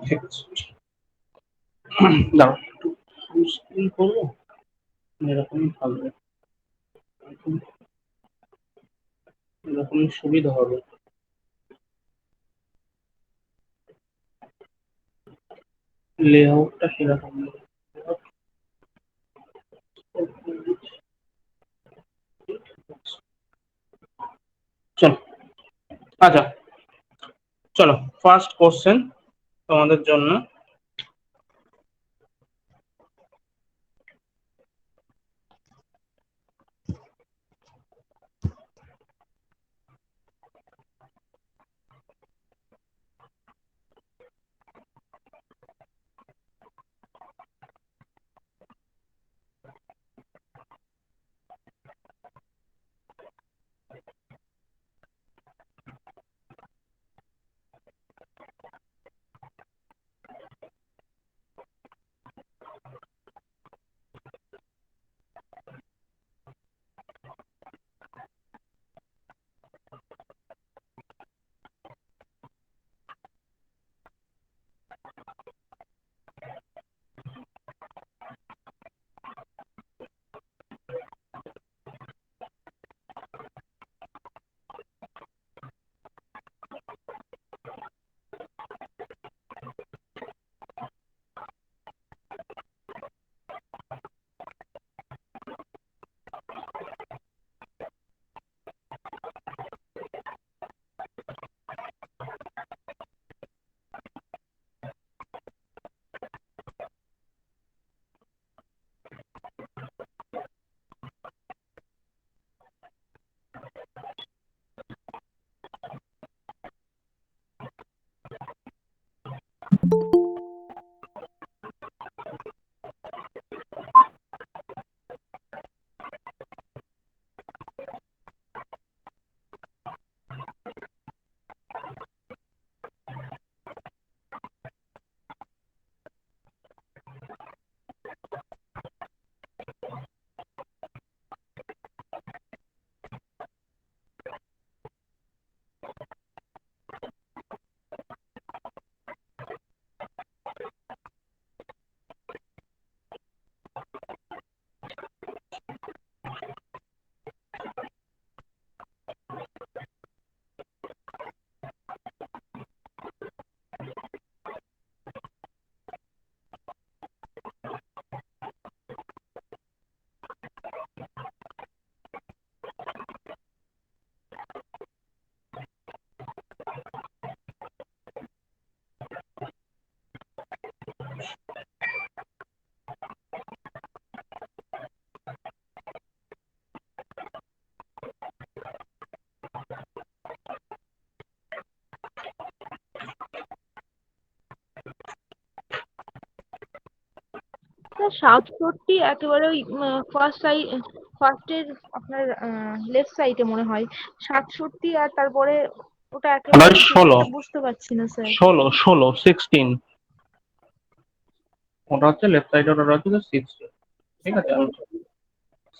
ঠিক আছে, দাঁড়াও একটু স্ক্রিন করবো, এরকমই থাকবে, এরকমই সুবিধা হবে। লেআউটটা কিরকম চলো, আচ্ছা চলো, ফার্স্ট কোশ্চেন তোমাদের জন্য। সাতষট্টি একেবারে ওই ফার্স্ট সাইড, ফার্স্টের আপনার লেফট সাইডে মনে হয় সাতষট্টি, আর তারপরে ওটা একেবারে নয়, আমি ঠিক ষোলো, একটা বুঝতে পারছি না স্যার। ষোলো, ষোলো, 16, ওটা হচ্ছে লেফট সাইড, ওটা হচ্ছে 16, ঠিক আছে, আমি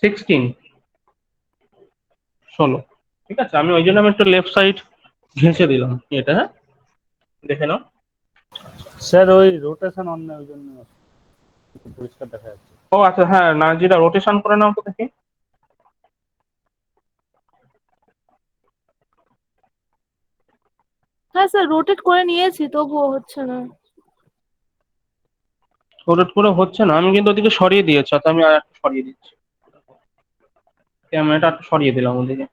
16, 16, ঠিক আছে, আমি ওই জন্য আমি একটু লেফট সাইড ঘেঁষে দিলাম এটা, হ্যাঁ, দেখে নাও। স্যার ওই রোটেশন অন ওই জন্য পরিষ্কার দেখা যাচ্ছে। ও আচ্ছা, হ্যাঁ, নাজিরা রোটেশন করে নাও তো দেখি। হ্যাঁ স্যার, রোটেট করে নিয়েছি তবুও হচ্ছে না। রোটেট করে হচ্ছে না, আমি কিন্তু ওদিকে সরিয়ে দিয়েছি, অর্থাৎ আমি আর একটু সরিয়ে দিচ্ছি, ক্যামেরাটা একটু সরিয়ে দিলাম ওদিকে,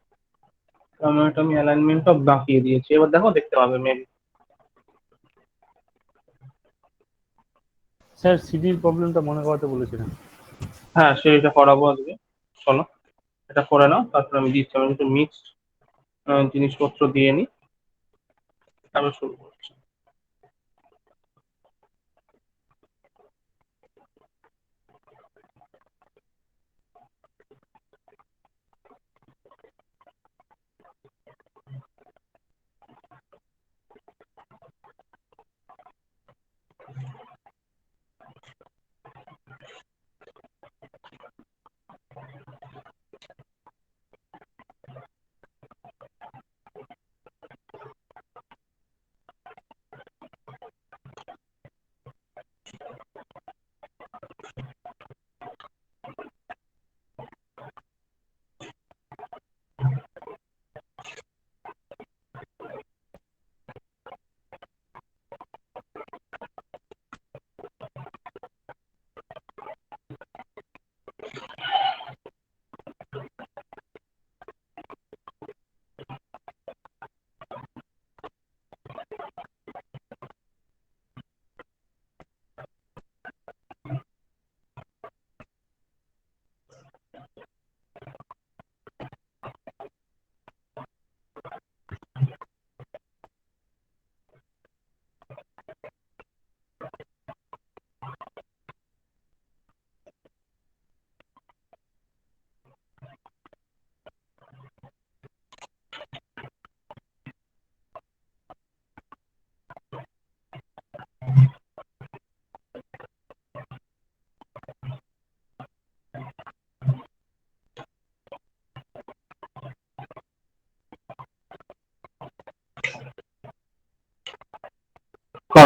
ক্যামেরাটা আমি অ্যালাইনমেন্টটা বাঁকিয়ে দিয়েছি, এবার দেখো, দেখতে পাবে মেবি। স্যার সিডির প্রবলেমটা মনে করাতে বলেছিলেন। হ্যাঁ, সেটা করাবো আজকে, চলো এটা করে নাও, তারপর আমি দিচ্ছি, আমি একটু মিক্সড জিনিসপত্র দিয়ে নিই, তারপর শুরু করছি।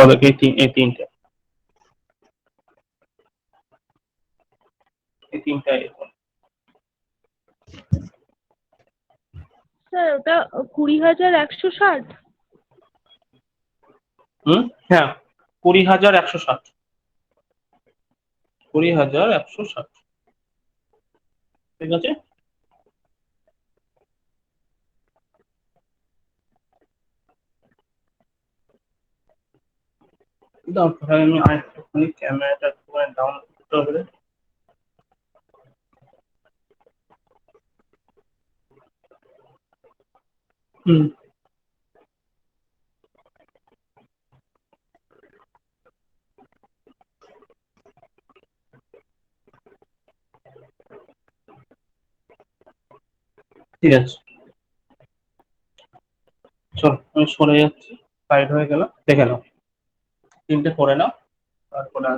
ওদেরকে এই তিনটে এরকম। স্যার ওটা 20,160। হ্যাঁ, 20,160, 20,160, ঠিক আছে। দাও তাহলে আমি আরেকটুখানি ক্যামেরাটা একটুখানি ডাউন করতে হবে। হুম, ঠিক আছে, চলো আমি সরে যাচ্ছি, সাইড হয়ে গেল, দেখে নাও তিনটে করে নাও, তারপরে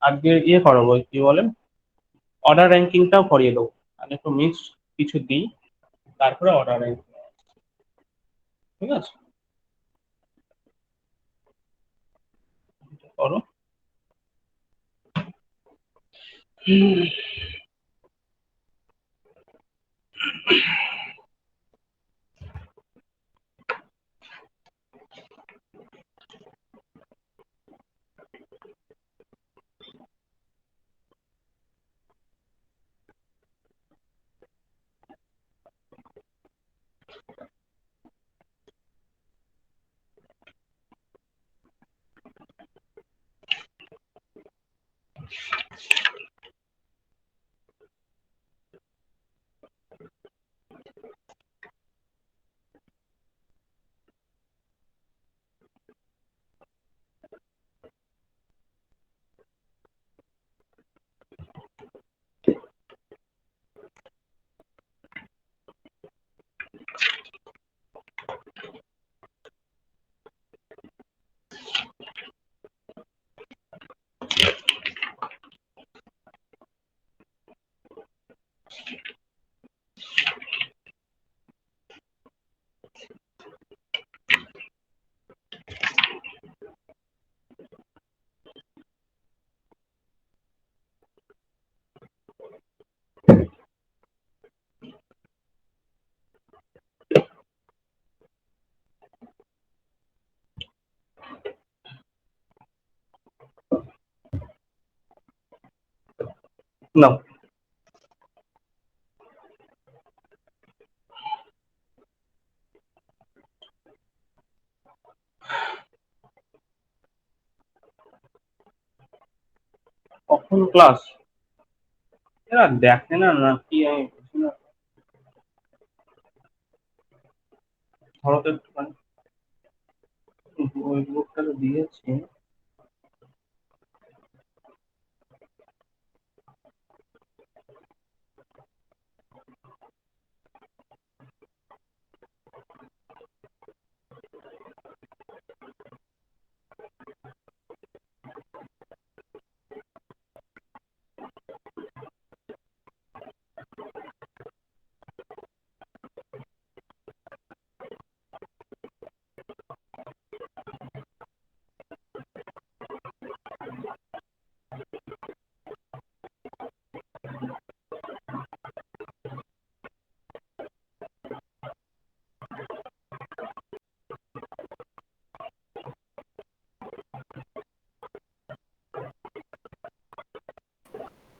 আজকে করাবো, কি বলেন, অর্ডার র্যাঙ্কিংটাও করিয়ে দেবো। আমি একটু মিক্সড কিছু দিই, তারপরে অর্ডার র্যাঙ্কিং, ঠিক আছে, করো। নাও, কখন ক্লাস, এরা দেখে না নাকি আমি বুঝি না। ধরো তো একটুখানি, ওই গ্রুপটা তো দিয়েছি।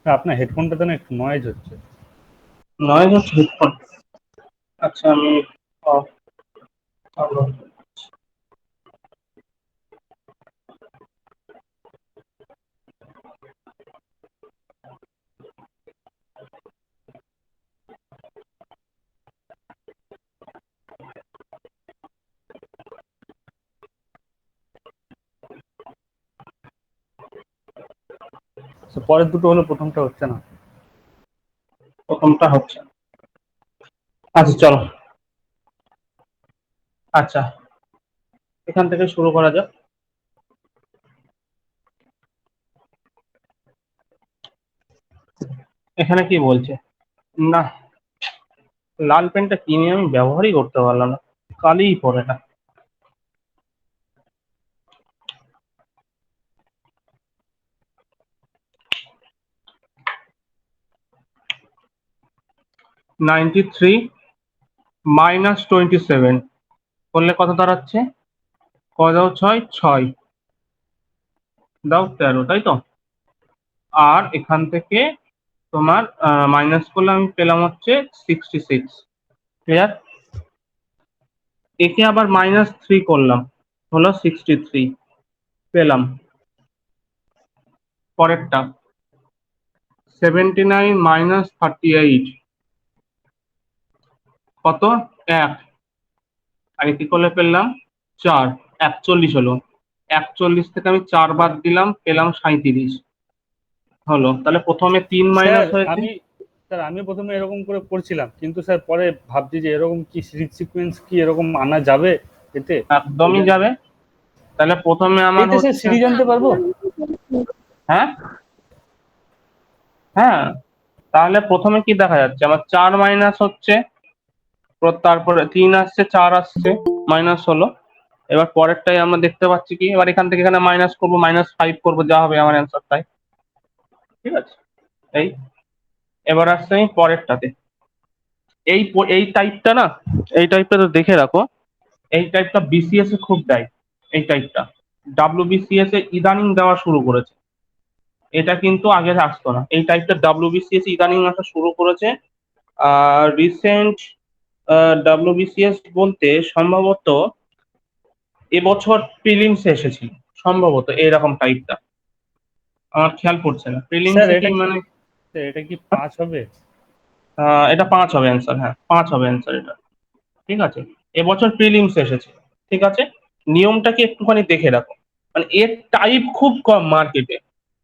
আপনার হেডফোনটা তো না একটু নয়েজ হচ্ছে। নয় হচ্ছে হেডফোন, আচ্ছা আমি off করবো। পরের দুটো হলো, প্রথমটা হচ্ছে না। প্রথমটা হচ্ছে, আচ্ছা চলো, আচ্ছা এখান থেকে শুরু করা যাক। এখানে কি বলছে, না লাল পেনটা কিনে আমি ব্যবহারই করতে পারলাম না, কালিই পড়ে না। 93 মাইনাস 27 করলে কত দাঁড়াচ্ছে? কত দাও 6 6 দাও 13, তাই তো? আর এখান থেকে তোমার মাইনাস করলে আমি পেলাম হচ্ছে 66। ক্লিয়ার? একে আবার -3 করলাম, হলো 63 পেলাম। পরেরটা 79 মাইনাস 38 কত? 1। আর কি করলে পেলাম 4, 41 হলো। 41 থেকে আমি 4 বাদ দিলাম, পেলাম 37 হলো। তাহলে প্রথমে 3 স্যার মাইনাস হয়েছে। আমি প্রথমে এরকম করে করছিলাম, কিন্তু স্যার পরে ভাবছি যে এরকম কি সিরিজ সিকোয়েন্স কি এরকম আনা যাবে এতে? একদমই যাবে। তাহলে প্রথমে আমার এতে স্যার হচ্ছে, সিরিজ আনতে পারবো? হ্যাঁ হ্যাঁ, তাহলে প্রথমে কি দেখা যাচ্ছে আমার 4 মাইনাস হচ্ছে, তারপরে 3 আসছে, 4 আসছে, মাইনাস হলো। এবার পরেরটাই আমরা দেখতে পাচ্ছি কি, এবার এখান থেকে এখানে মাইনাস করবো, -5 করবো, যা হবে আমার অ্যান্সার তাই। ঠিক আছে? এই এবার আসছে আমি পরেরটাতে। এই টাইপটা না, এই টাইপটা তো দেখে রাখো। এই টাইপটা বিসিএস এ খুব দেয়। এই টাইপটা ডাব্লিউবিসিএস এ ইদানিং দেওয়া শুরু করেছে। এটা কিন্তু আগে আসতো না। এই টাইপটা ডাব্লিউবিসিএস ইদানিং আসা শুরু করেছে। রিসেন্ট ডাব্লিউবিসিএস বলতে সম্ভবত এবছর প্রিলিমস এসেছিল, সম্ভবত এরকম টাইপটা, আমার খেয়াল পড়ছে না। স্যার প্রিলিমসে কি এটা কি মানে স্যার, এটা কি 5 হবে? এটা 5 হবে অ্যান্সার, হ্যাঁ 5 হবে অ্যান্সার এটা। ঠিক আছে? এবছর প্রিলিমস এসেছে। ঠিক আছে? নিয়মটাকে একটুখানি দেখে রাখো। মানে এর টাইপ খুব কম মার্কেটে,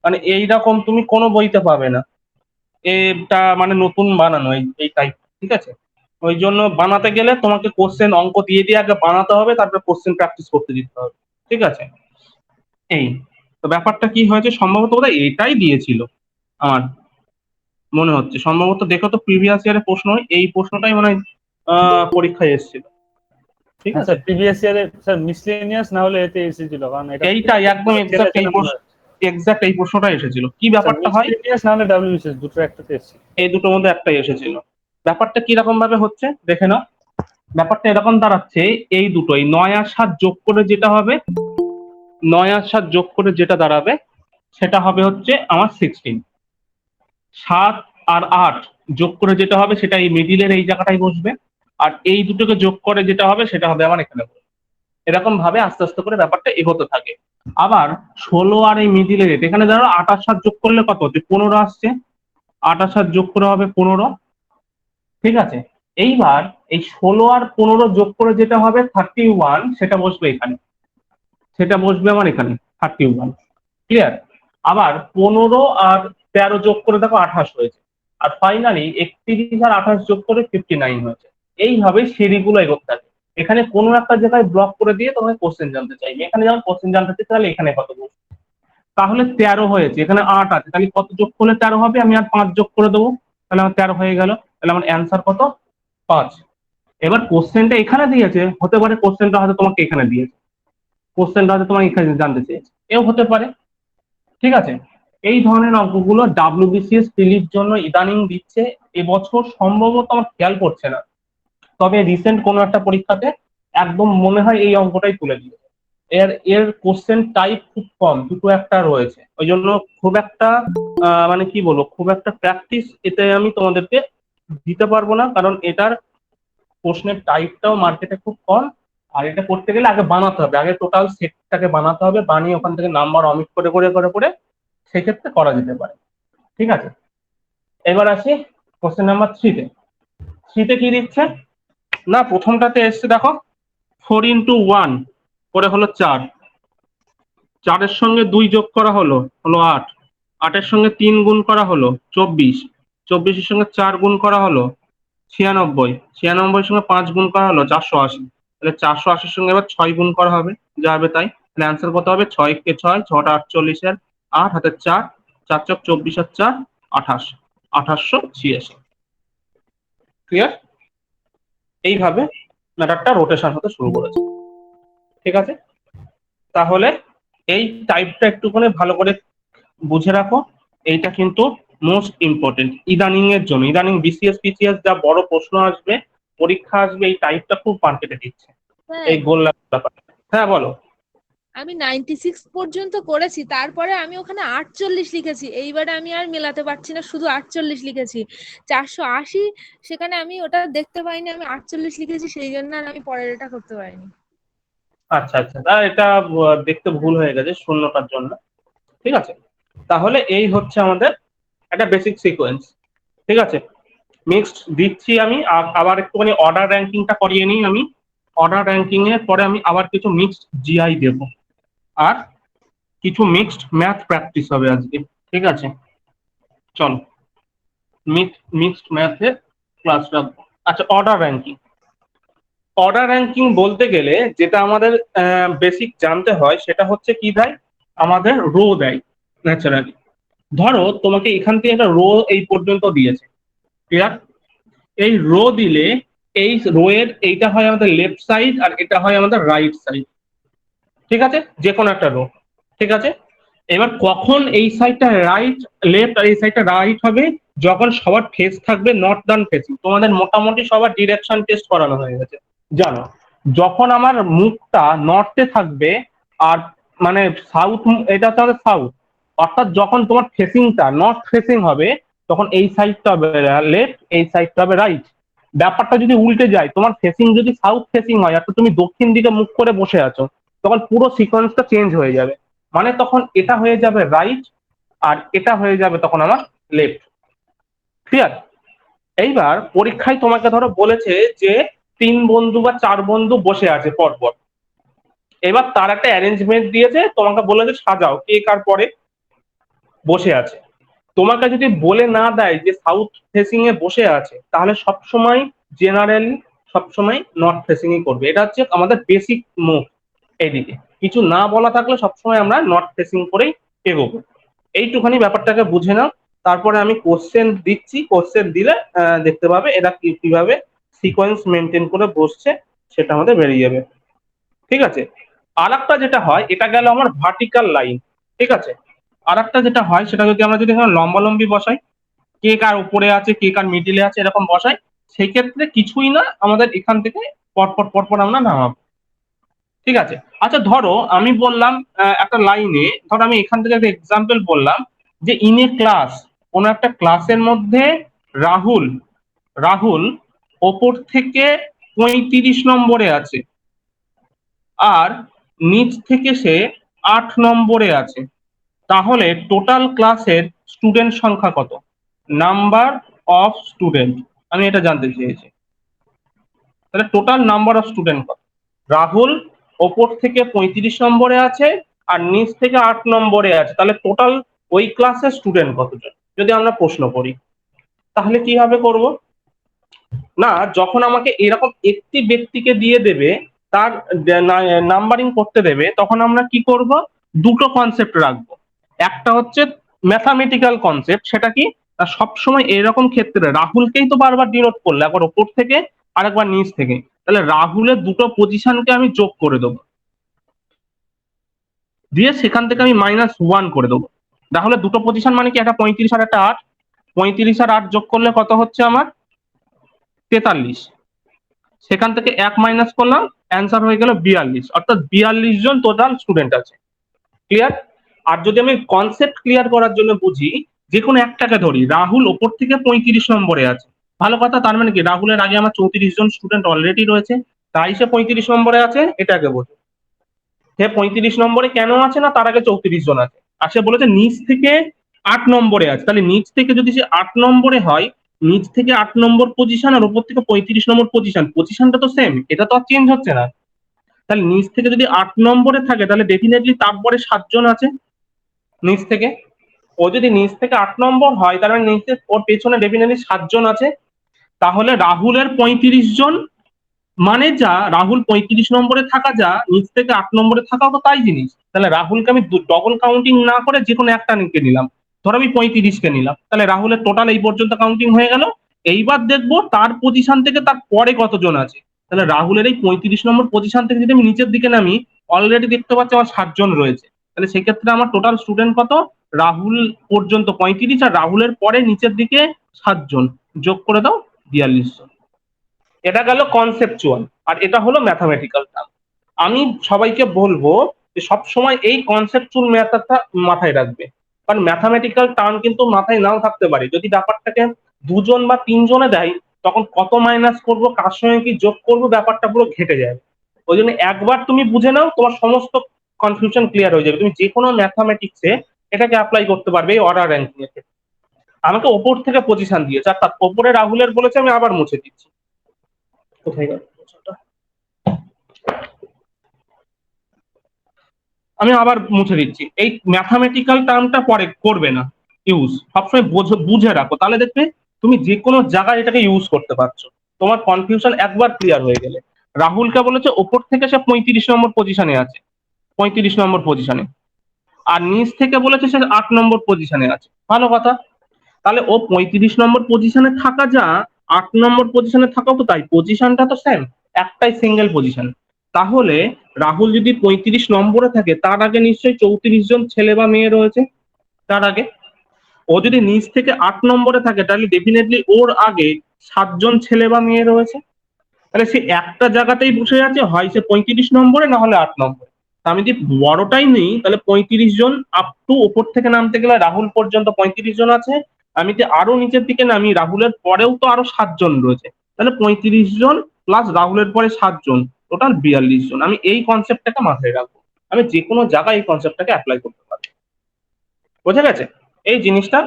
মানে এইরকম তুমি কোনো বইতে পাবে না। এটা মানে নতুন বানানো এই টাইপ। ঠিক আছে? ওই জন্য বানাতে গেলে তোমাকে কোশ্চেন অঙ্ক দিয়ে দিয়ে আগে বানাতে হবে, তারপরে কোশ্চেন প্র্যাকটিস করতে দিতে হবে। ঠিক আছে? এই তো ব্যাপারটা কি হয়েছে, সম্ভবত বোধহয় এটাই দিয়েছিল আমার মনে হচ্ছে। সম্ভবত দেখো তো প্রিভিয়াস ইয়ারের প্রশ্ন, এই প্রশ্নটাই মনে হয় পরীক্ষায় এসেছিল। ঠিক হ্যাঁ আছে? স্যার, প্রিভিয়াস ইয়ারে স্যার মিসলেনিয়াস না হলে এতে এসেছিল, কারণ এটা এইটাই একদম চেনা এক্সাক্ট এই চেনা মনে প্রশ্ন, হয়। এক্সাক্ট এই প্রশ্নটা এসেছিল। কি স্যার ব্যাপারটা হয়, মিসলেনিয়াস না হলে ডাব্লিউবিসিএস দুটো একটাতে এসেছিল। এই দুটোর মধ্যে একটাই এসেছিল। ব্যাপারটা কি রকম ভাবে হচ্ছে দেখে নাও। ব্যাপারটা এরকম দাঁড়াচ্ছে, এই দুটোই 9 আর 7 যোগ করে যেটা হবে, 9 আর 7 যোগ করে যেটা দাঁড়াবে সেটা হবে হচ্ছে আমার 16। 7 আর 8 যোগ করে যেটা হবে সেটা এই মিডিলের এই জায়গাটায় বসবে। আর এই দুটোকে যোগ করে যেটা হবে সেটা হবে আমার এখানে বসবে। এরকম ভাবে আস্তে আস্তে করে ব্যাপারটা এগোতে থাকে। আবার 16 আর এই মিডিলের এখানে ধরো 8 আর 7 যোগ করলে কত হচ্ছে, 15 আসছে। 8 আর 7 যোগ করে হবে 15। ঠিক আছে? এইবার এই 16 আর 15 যোগ করে যেটা হবে 31, সেটা বসবে এখানে, সেটা বসবে আমার এখানে 31। ক্লিয়ার? আবার 15 আর 13 যোগ করে দেখো 28 হয়েছে। আর ফাইনালি 31 আর 28 যোগ করে 59 হয়েছে। এইভাবে সিঁড়িগুলো এগোতে থাকে। এখানে কোনো একটা জায়গায় ব্লক করে দিয়ে তোমাকে কোশ্চেন জানতে চাইবে। এখানে যেমন কোশ্চেন জানতে চাই তাহলে এখানে কত বসবে, তাহলে 13 হয়েছে, এখানে 8 আছে, তাহলে কত যোগ করলে 13 হবে, আমি আর 5 যোগ করে দেবো, তাহলে আমার 13 হয়ে গেল। তাহলে আমার অ্যান্সার কত? 5। এবার কোশ্চেনটা এখানে দিয়েছে, হতে পারে কোশ্চেনটা হয়তো তোমাকে এখানে দিয়েছে, কোশ্চেনটা হয়তো তোমাকে এখানে জানতে চেয়েছে, এও হতে পারে। ঠিক আছে? এই ধরনের অঙ্কগুলো ডাব্লিউবিসিএস প্রিলির জন্য ইদানিং দিচ্ছে। এবছর সম্ভবত আমার খেয়াল পড়ছে না, তবে রিসেন্ট কোনো একটা পরীক্ষাতে একদম মনে হয় এই অঙ্কটাই তুলে দিয়েছে। এর এর কোশ্চেন টাইপ খুব কম, দুটো একটা রয়েছে। ওই জন্য খুব একটা মানে কি বলবো, খুব একটা প্র্যাকটিস এতে আমি তোমাদেরকে দিতে পারবো না, কারণ এটার প্রশ্নের টাইপটাও মার্কেটে খুব কম। আর এটা করতে গেলে আগে বানাতে হবে, আগে টোটাল সেটটাকে বানাতে হবে, বানিয়ে ওখান থেকে নাম্বার অমিট করে করে করে করে সেক্ষেত্রে করা যেতে পারে। ঠিক আছে? এবার আসি কোশ্চেন নাম্বার 3-তে। 3-তে কি দিচ্ছে না, প্রথমটাতে এসছে দেখো 4 ইন্টু 1 করে হলো 4, 4-এর সঙ্গে 2 যোগ করা হলো হলো 8, 8-এর সঙ্গে 3 গুণ করা হলো 24, 24-এর সঙ্গে 4 গুণ করা হলো 96, 96-এর সঙ্গে 5 গুণ করা হলো 480। তাহলে 480-এর সঙ্গে এবার 6 গুণ করা হবে, যা হবে তাই। তাহলে অ্যান্সার কত হবে, 6 কে 6, 6টা 48-এর 8 হাতে 4, 4 চক 24 আর 4 28, 2886। ক্লিয়ার? এইভাবে ম্যাটারটা রোটেশন হতে শুরু করেছে। ঠিক আছে? তাহলে এই টাইপটা একটুখানি ভালো করে বুঝে রাখো। এইটা কিন্তু মোস্ট ইম্পর্টেন্ট ইদানিং এর জন্য, ইদানিং বিসিএস পিসিএস যা বড় প্রশ্ন আসবে, পরীক্ষা আসবে, এই টাইপটা খুব মার্কেটে দিচ্ছে স্যার এই গোল ব্যাপার। হ্যাঁ বলো। আমি 96 পর্যন্ত করেছি, তারপরে আমি ওখানে 48 লিখেছি, এইবারে আমি আর মেলাতে পারছি না, শুধু 48 লিখেছি। 480 সেখানে আমি ওটা দেখতে পাইনি, আমি 48 লিখেছি, সেই জন্য আর আমি পরের এটা করতে পারিনি। আচ্ছা আচ্ছা, তা এটা দেখতে ভুল হয়ে গেছে শূন্যটার জন্য। ঠিক আছে, তাহলে এই হচ্ছে আমাদের একটা বেসিক সিকোয়েন্স। ঠিক আছে, মিক্সড দিচ্ছি আমি, আবার একটুখানি অর্ডার র্যাঙ্কিংটা করিয়ে নিই আমি। অর্ডার র্যাঙ্কিং এর পরে আমি আবার কিছু মিক্সড জিআই দেবো, আর কিছু মিক্সড ম্যাথ প্র্যাকটিস হবে আজকে। ঠিক আছে, চলো মিক্সড ম্যাথে ক্লাস রাখবো। আচ্ছা, অর্ডার র্যাঙ্কিং। অর্ডার র্যাঙ্কিং বলতে গেলে যেটা আমাদের বেসিক জানতে হয় সেটা হচ্ছে কি দেয়, আমাদের রো দেয় ন্যাচারালি। ধরো তোমাকে এখান থেকে একটা রো এই পর্যন্ত দিয়েছে, ক্লিয়ার? এই রো দিলে এই রো এর এইটা হয় আমাদের লেফট সাইড আর এটা হয় আমাদের রাইট সাইড। ঠিক আছে, যে কোনো একটা রো। ঠিক আছে, এবার কখন এই সাইডটা রাইট লেফট আর এই সাইডটা রাইট হবে, যখন সবার ফেস থাকবে নর্থ ডাউন ফেসিং। তোমাদের মোটামুটি সবার ডিরেকশন টেস্ট করানো হয়ে গেছে, জানো। যখন আমার মুখটা নর্থে থাকবে আর মানে সাউথ, এটা হচ্ছে আমাদের সাউথ, অর্থাৎ যখন তোমার ফেসিংটা নর্থ ফেসিং হবে তখন এই সাইডটা হবে লেফট, এই সাইডটা হবে রাইট। ব্যাপারটা যদি উল্টে যায়, তোমার ফেসিং যদি সাউথ ফেসিং হয় অর্থাৎ তুমি দক্ষিণ দিকে মুখ করে বসে আছো, তখন পুরো সিকোয়েন্সটা চেঞ্জ হয়ে যাবে। মানে তখন এটা হয়ে যাবে রাইট আর এটা হয়ে যাবে তখন আমার লেফট। ক্লিয়ার? এইবার পরীক্ষায় তোমাকে ধরো বলেছে যে 3 বন্ধু বা 4 বন্ধু বসে আছে পরপর, এবার তার একটা অ্যারেঞ্জমেন্ট দিয়েছে, তোমাকে বলেছে সাজাও কে কার পরে বসে আছে। তোমাকে যদি বলে না দেয় যে সাউথ ফেসিং এ বসে আছে, তাহলে সবসময় জেনারেলি সবসময় নর্থ ফেসিং ই করবে। এটা হচ্ছে আমাদের বেসিক মুভ। এইদিকে কিছু না বলা থাকলে সবসময় আমরা নর্থ ফেসিং করেই এগোবো। এইটুখানি ব্যাপারটাকে বুঝে নাও। তারপরে আমি কোশ্চেন দিচ্ছি, কোশ্চেন দিলে দেখতে পাবে এরা কিভাবে সিকোয়েন্স মেনটেন করে বসছে, সেটা আমাদের বেরিয়ে যাবে। ঠিক আছে, আর একটা যেটা হয়, এটা গেল আমার ভার্টিক্যাল লাইন। ঠিক আছে, আর একটা যেটা হয় সেটা যদি এখানে লম্বালম্বি বসাই, কে কার উপরে আছে কে কার মিডিলে আছে এরকম বসাই, সেই ক্ষেত্রে কিছুই না, আমাদের এখান থেকে পরপর পরপর আমরা নামাবো। ঠিক আছে, আচ্ছা ধরো আমি বললাম একটা লাইনে, ধরো আমি এখান থেকে একটা এক্সাম্পল বললাম যে ইন এ ক্লাস, কোন একটা ক্লাসের মধ্যে রাহুল রাহুল ওপর থেকে 35 নম্বরে আছে আর নিচ থেকে সে 8 নম্বরে আছে, তাহলে টোটাল ক্লাসের স্টুডেন্ট সংখ্যা কত? নাম্বার অফ স্টুডেন্ট আমি এটা জানতে চেয়েছি। তাহলে টোটাল নাম্বার অফ স্টুডেন্ট কত? রাহুল ওপর থেকে 35 নম্বরে আছে আর নিচ থেকে 8 নম্বরে আছে, তাহলে টোটাল ওই ক্লাসের স্টুডেন্ট কতজন যদি আমরা প্রশ্ন করি, তাহলে কিভাবে করব? না, যখন আমাকে এরকম একটি ব্যক্তিকে দিয়ে দেবে, তার নাম্বারিং করতে দেবে, তখন আমরা কি করব? দুটো কনসেপ্ট রাখবো। একটা হচ্ছে ম্যাথামেটিক্যাল কনসেপ্ট, সেটা কি? সবসময় এরকম ক্ষেত্রে রাহুলকেই তো বারবার ডিনোট করলে, একবার ওপর থেকে আর একবার নিচ থেকে, তাহলে রাহুলের দুটো পজিশনকে আমি যোগ করে দেবো, দিয়ে সেখান থেকে আমি -1 করে দেবো। রাহুলের দুটো পজিশন মানে কি, একটা 35 আর একটা 8, 35 আর 8 যোগ করলে কত হচ্ছে আমার? 43। সেখান থেকে 1 মাইনাস করলাম, অ্যান্সার হয়ে গেল 42, অর্থাৎ 42 জন টোটাল স্টুডেন্ট আছে। ক্লিয়ার? আর যদি আমি কনসেপ্ট ক্লিয়ার করার জন্য বুঝি, যে কোনো একটাকে ধরি, রাহুল ওপর থেকে 35 নম্বরে আছে, ভালো কথা, তার মানে কি রাহুলের আগে আমার 34 জন স্টুডেন্ট অলরেডি রয়েছে, তাই সে 35 নম্বরে আছে, এটাকে বোঝো। সে 35 নম্বরে কেন আছে না, তার আগে 34 জন আছে, আর সে বলেছে নিচ থেকে 8 নম্বরে আছে, তাহলে নিচ থেকে যদি সে 8 নম্বরে হয়, নিচ থেকে 8 নম্বর পজিশন আর উপর থেকে 35 নম্বর পজিশন, পজিশনটা তো সেম, এটা তো আর চেঞ্জ হচ্ছে না। তাহলে নিচ থেকে যদি 8 নম্বরে থাকে, তাহলে ডেফিনেটলি তারপরে 7 জন আছে নিচ থেকে। ও যদি নিচ থেকে 8 নম্বর হয়, তাহলে নিচে ওর পেছনে ডেফিনেটলি 7 জন আছে। তাহলে রাহুলের 35 জন, মানে যা রাহুল 35 নম্বরে থাকা, যা নিচ থেকে 8 নম্বরে থাকাও তো তাই জিনিস। তাহলে রাহুলকে আমি ডবল কাউন্টিং না করে যে কোনো একটা নিকে নিলাম, ধরো আমি 35কে নিলাম, তাহলে রাহুলের টোটাল এই পর্যন্ত কাউন্টিং হয়ে গেল। এইবার দেখবো তার পজিশন থেকে তার পরে কতজন আছে। তাহলে রাহুলের এই 35 নম্বর পজিশন থেকে যদি আমি নিচের দিকে নামি, অলরেডি দেখতে পাচ্ছি আমার 7 জন রয়েছে, তাহলে সেক্ষেত্রে আমার টোটাল স্টুডেন্ট কত? রাহুল পর্যন্ত 35 আর রাহুলের পরে নিচের দিকে 7 জন, যোগ করে দাও 42 জন। এটা গেল কনসেপচুয়াল, আর এটা হলো ম্যাথামেটিক্যাল টার্ম। আমি সবাইকে বলবো যে সবসময় এই কনসেপচুয়াল ম্যাথডটা মাথায় রাখবে, কারণ ম্যাথামেটিক্যাল টার্ম কিন্তু মাথায় নাও থাকতে পারে। যদি ব্যাপারটাকে 2 জন বা 3 জনে দেয়, তখন কত মাইনাস করবো, কার সঙ্গে কি যোগ করবো, ব্যাপারটা পুরো ঘেটে যায়। ওই জন্য একবার তুমি বুঝে নাও, তোমার সমস্ত কনফিউশন ক্লিয়ার হয়ে যাবে। তুমি যে কোনো ম্যাথামেটিক্সে এটাকে অ্যাপ্লাই করতে পারবে এই অর্ডার র্যাঙ্কিং এর ক্ষেত্রে। আমাকে ওপর থেকে পজিশন দিয়েছে, অর্থাৎ ওপরে রাহুলের বলেছে, আমি আবার মুছে দিচ্ছি। কোথায় গেল? আমি আবার মুছে দিচ্ছি। এই ম্যাথামেটিক্যাল টার্মটা পরে করবে না ইউজ, সবসময় বুঝে রাখো, তাহলে দেখবে তুমি যে কোনো জায়গায় এটাকে ইউজ করতে পারছো। তোমার কনফিউশন একবার ক্লিয়ার হয়ে গেলে। রাহুলকে বলেছে ওপর থেকে সে 35 নম্বর পজিশনে আছে, 35 নম্বর পজিশনে, আর নিচ থেকে বলেছে সে 8 নম্বর পজিশনে আছে। ভালো কথা, তাহলে ও 35 নম্বর পজিশনে থাকা যা, 8 নম্বর পজিশনে থাকাও তো তাই, পজিশনটা তো সেম, একটাই সিঙ্গেল পজিশন। তাহলে রাহুল যদি 35 নম্বরে থাকে, তার আগে নিশ্চয়ই 34 জন ছেলে বা মেয়ে রয়েছে তার আগে। ও যদি নিচ থেকে 8 নম্বরে থাকে, তাহলে ডেফিনেটলি ওর আগে 7 জন ছেলে বা মেয়ে রয়েছে। তাহলে সে একটা জায়গাতেই বসে আছে, হয় সে 35 নম্বরে, না হলে 8 নম্বরে। তা আমি যদি বড়টাই নেই, তাহলে 35 জন আপ টু ওপর থেকে নামতে গেলে রাহুল পর্যন্ত 35 জন আছে। আমি যদি আরো নিচের দিকে নামি, রাহুলের পরেও তো আরো 7 জন রয়েছে, তাহলে 35 জন প্লাস রাহুলের পরে 7 জন, টোটাল 42 জন। আমি এই কনসেপ্টটাকে মাথায় রাখবো, আমি যে কোনো জায়গায় এই কনসেপ্টটাকে অ্যাপ্লাই করতে পারবো। বোঝা গেছে? এই জিনিসটা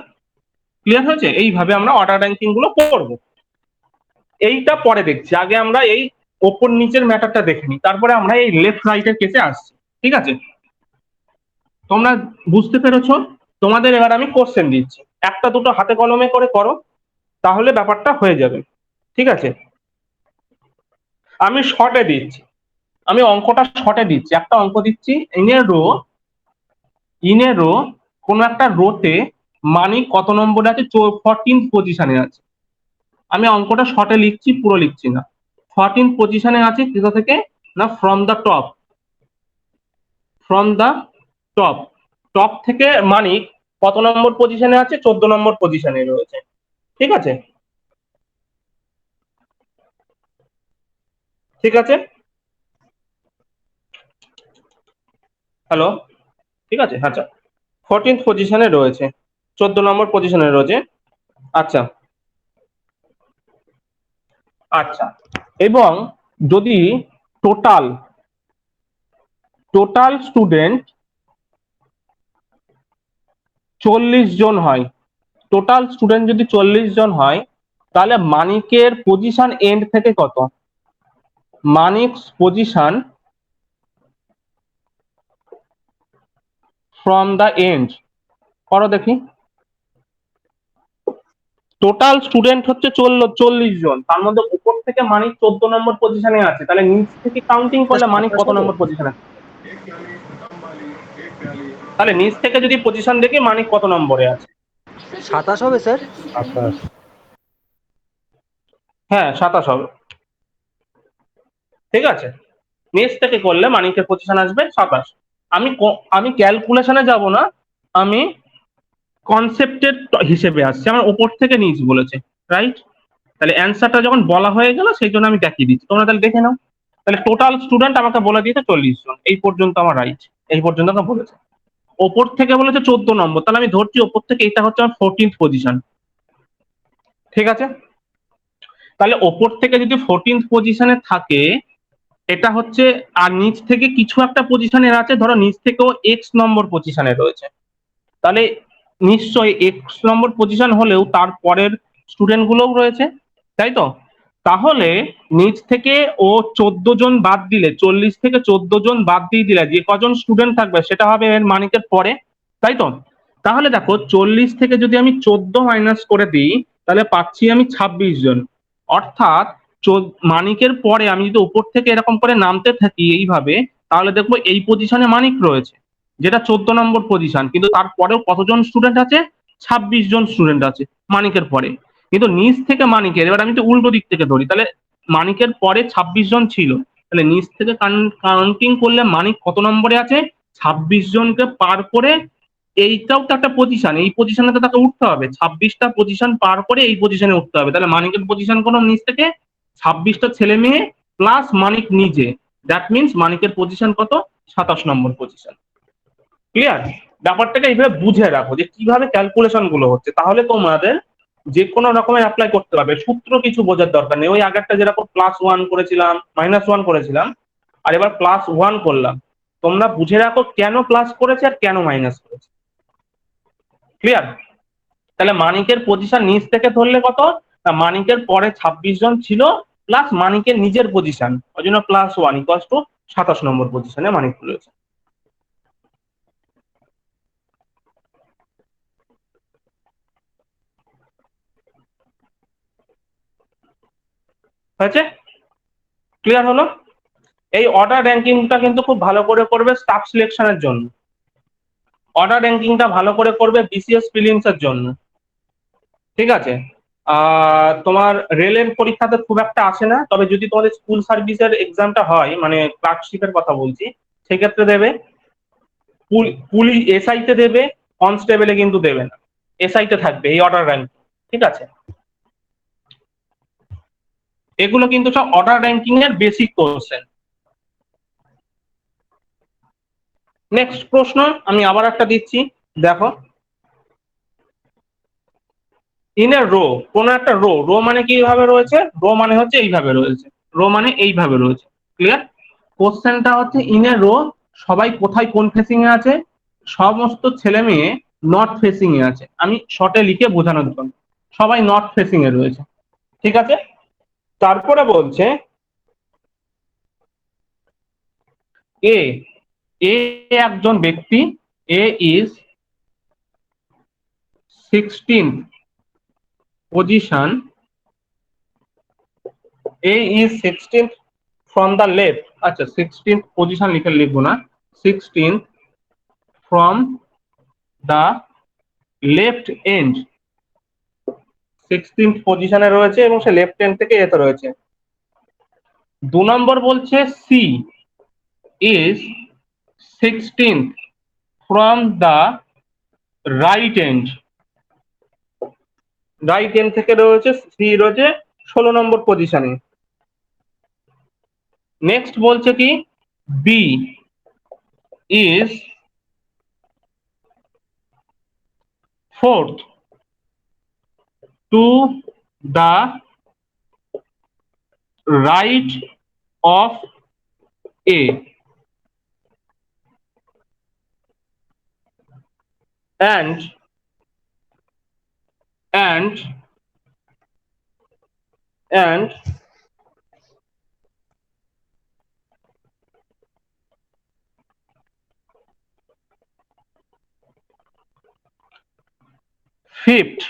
ক্লিয়ার হয়েছে? এইভাবে আমরা অর্ডার র্যাঙ্কিং গুলো করবো। এইটা পরে দেখছি, আগে আমরা এই ওপর নিচের ম্যাটারটা দেখে নিই, তারপরে আমরা এই লেফট রাইটের কেসে আসছি। ঠিক আছে? তোমরা বুঝতে পেরেছো? তোমাদের এবার আমি কোশ্চেন দিচ্ছি, একটা দুটো হাতে কলমে করে করো, তাহলে ব্যাপারটা হয়ে যাবে। ঠিক আছে? আমি শর্টে দিচ্ছি, আমি অঙ্কটা শর্টে দিচ্ছি। একটা অঙ্ক দিচ্ছি, ইন এ রো কোনো একটা রোতে মানিক কত নম্বরে আছে, 14th পজিশনে আছে। আমি অঙ্কটা শর্টে লিখছি, পুরো লিখছি না। 14th পজিশনে আছে কোথা থেকে না, from the top, from the top, top থেকে মানিক কত নম্বর পজিশনে আছে, 14 নম্বর পজিশনে রয়েছে। ঠিক আছে? ঠিক আছে? হ্যালো? ঠিক আছে, আচ্ছা। 14th পজিশনে রয়েছে, 14 নম্বর পজিশনে রয়েছে। আচ্ছা আচ্ছা, এবং যদি টোটাল টোটাল স্টুডেন্ট 40 জন হয়, টোটাল স্টুডেন্ট যদি 40 জন হয়, তাহলে মানিকের পজিশন এন্ড থেকে কত, Manik's position from the end, করো দেখি। টোটাল স্টুডেন্ট হচ্ছে 40 জন, তার মধ্যে উপর থেকে মানিক 14 নম্বর পজিশনে আছে, তাহলে নিচ থেকে কাউন্টিং করলে মানিক কত নম্বর পজিশনে আছে? তাহলে নিচ থেকে যদি পজিশন দেখি, মানিক কত নম্বরে আছে? 27 হবে স্যার। 27। হ্যাঁ 27 হবে। ঠিক আছে, নিচ থেকে করলে মানিকের পজিশন আসবে 27। আমি ক্যালকুলেশনে যাব না, আমি কনসেপ্টের হিসেবে আসছে, আমার উপর থেকে নিচ বলেছে, রাইট? তাহলে অ্যান্সারটা যখন বলা হয়ে গেল, সেই জন্য আমি দেখিয়ে দিচ্ছি, তোমরা তাহলে দেখে নাও। তাহলে টোটাল স্টুডেন্ট আমাকে বলে দিয়েছে 40 জন, এই পর্যন্ত আমার রাইট, এই পর্যন্ত আমাকে বলেছে। ওপর থেকে বলেছে 14 নম্বর, তাহলে আমি ধরছি ওপর থেকে এটা হচ্ছে আমার 14th পজিশন। ঠিক আছে? তাহলে ওপর থেকে যদি 14th পজিশনে থাকে, এটা হচ্ছে, আর নিচ থেকে কিছু একটা পজিশনে আছে, ধরো নিচ থেকেও এক্স নম্বর পজিশনে রয়েছে, তাহলে নিশ্চয়ই এক্স নম্বর পজিশন হলেও তার পরের স্টুডেন্ট গুলোও রয়েছে, তাই তো? তাহলে নিচ থেকে ও 14 জন বাদ দিলে, 40 থেকে 14 জন বাদ দিয়ে দিলে যে কজন স্টুডেন্ট থাকবে সেটা হবে এর মানিকের পরে, তাই তো? তাহলে দেখো 40 থেকে যদি আমি 14 মাইনাস করে দিই, তাহলে পাচ্ছি আমি 26 জন। অর্থাৎ মানিকের পরে আমি যদি উপর থেকে এরকম করে নামতে থাকি এইভাবে, তাহলে দেখবো এই পজিশনে মানিক রয়েছে, যেটা 14 নম্বর পজিশন, কিন্তু তারপরেও কতজন স্টুডেন্ট আছে, 26 জন স্টুডেন্ট আছে মানিকের পরে। কিন্তু নিচ থেকে মানিকের, এবার আমি তো উল্টো দিক থেকে ধরি, তাহলে মানিকের পরে 26 জন ছিল, তাহলে নিচ থেকে কাউন্টিং করলে মানিক কত নম্বরে আছে, 26 জনকে পার করে এইটাও তো একটা পজিশন, এই পজিশনে তো তাকে উঠতে হবে, 26টা পজিশন পার করে এই পজিশনে উঠতে হবে। তাহলে মানিকের পজিশন কোনো নিচ থেকে 26টা ছেলে মেয়ে প্লাস মানিক নিজে, দ্যাট মিনস মানিকের পজিশন কত, 27 নম্বর পজিশন। ক্লিয়ার? ব্যাপারটাকে এইভাবে বুঝে রাখো যে কিভাবে ক্যালকুলেশন গুলো হচ্ছে, তাহলে তোমাদের যে কোনো রকমের অ্যাপ্লাই করতে পারবে। সূত্র কিছু বোঝার দরকার নেই। ওই আগেরটা যেরকম +1 করেছিলাম, -1 করেছিলাম, আর এবার +1 করলাম, তোমরা বুঝে রাখো কেন প্লাস করেছে আর কেন মাইনাস করেছে। ক্লিয়ার? তাহলে মানিকের পজিশন নিচ থেকে ধরলে কত, না মানিকের পরে 26 জন ছিল প্লাস মানিকের নিজের পজিশন, ওই জন্য +1 = 27 নম্বর পজিশনে মানিক রয়েছে। হয়েছে? ক্লিয়ার হলো? এই অর্ডার র্যাঙ্কিংটা কিন্তু খুব ভালো করে করবে স্টাফ সিলেকশনের জন্য, অর্ডার র্যাঙ্কিংটা ভালো করে করবে বিসিএস প্রিলিমস এর জন্য। ঠিক আছে? তোমার রেলের পরীক্ষাতে খুব একটা আসে না, তবে যদি তোমাদের স্কুল সার্ভিসের এক্সামটা হয়, মানে ক্লার্কশিপের কথা বলছি, সেক্ষেত্রে দেবে। পুলিশ এসআইতে দেবে, কনস্টেবলে কিন্তু দেবে না, এসআইতে থাকবে এই অর্ডার র্যাঙ্কিং। ঠিক আছে? এগুলো কিন্তু সব অর্ডার র্যাঙ্কিং এর বেসিক কোশ্চেন। নেক্সট প্রশ্ন আমি আবার একটা দিচ্ছি, দেখো। ইন এ রো, কোন একটা রো, রো মানে কিভাবে রয়েছে, রো মানে হচ্ছে এইভাবে রয়েছে, রো মানে এইভাবে রয়েছে। ক্লিয়ার? কোশ্চেনটা হচ্ছে ইন এ রো, সবাই কোথায় কোন ফেসিং এ আছে, সমস্ত ছেলে মেয়ে নর্থ ফেসিং এ আছে। আমি শর্টে লিখে বোঝানোর জন্য, সবাই নর্থ ফেসিং এ রয়েছে। ঠিক আছে? তারপরে বলছে এ, এ একজন ব্যক্তি, A is 16th position, A is 16th from the left. আচ্ছা, 16th পজিশন লিখবো না, 16th from the left and, 16th পজিশনে রয়েছে এবং সে লেফট এন্ড থেকে এতে রয়েছে। 2 নম্বর বলছে C is 16th from the right end, right end থেকে রয়েছে, সি রয়েছে 16 নম্বর পজিশনে। নেক্সট বলছে কি B is 4th to the right of A, and and and fifth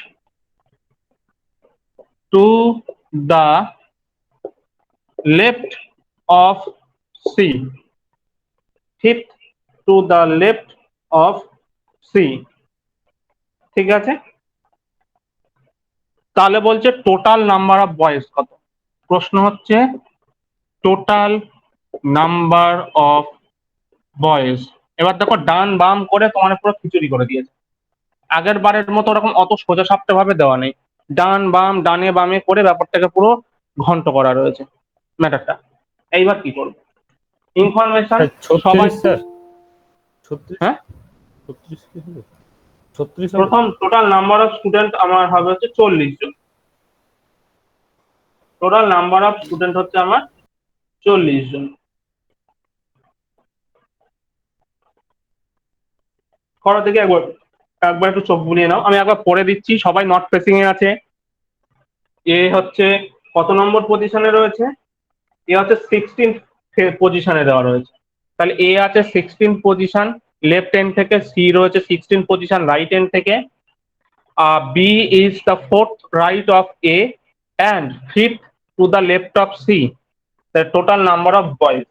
to the left of C, fifth to the left of C। ঠিক আছে? তাহলে বলছে টোটাল নাম্বার অফ বয়েজ কত, প্রশ্ন হচ্ছে টোটাল নাম্বার অফ বয়েজ। এবার দেখো ডান বাম করে তোমার পুরো খিচুড়ি করে দিয়েছে, আগের বারের মতো ওরকম অত সোজা সাপটা ভাবে দেওয়া নেই, ডান বাম ডানে বামে করে ব্যাপারটাকে পুরো ঘন্ট করা রয়েছে ম্যাটারটা। এইবার কি করবো, ইনফরমেশন সবাই, 36 স্যার, 36, হ্যাঁ 36 কি হলো? 36 হবে? প্রথম টোটাল নাম্বার অফ স্টুডেন্ট আমার হবে হচ্ছে 40 জন, টোটাল নাম্বার অফ স্টুডেন্ট হচ্ছে আমার 40 জন। করো থেকে একবার, একবার একটু চোখ বুলিয়ে নাও, আমি একবার পড়ে দিচ্ছি। সবাই নর্থ ফেসিং এ আছে, এ হচ্ছে কত নম্বর পজিশনে রয়েছে, এ হচ্ছে 16th পজিশনে দেওয়া রয়েছে। তাহলে এ আছে 16th পজিশন লেফট হ্যান্ড থেকে, সি রয়েছে 16th পজিশন রাইট হ্যান্ড থেকে, B is the 4th right of A and 5th to the left of C, the total number of boys।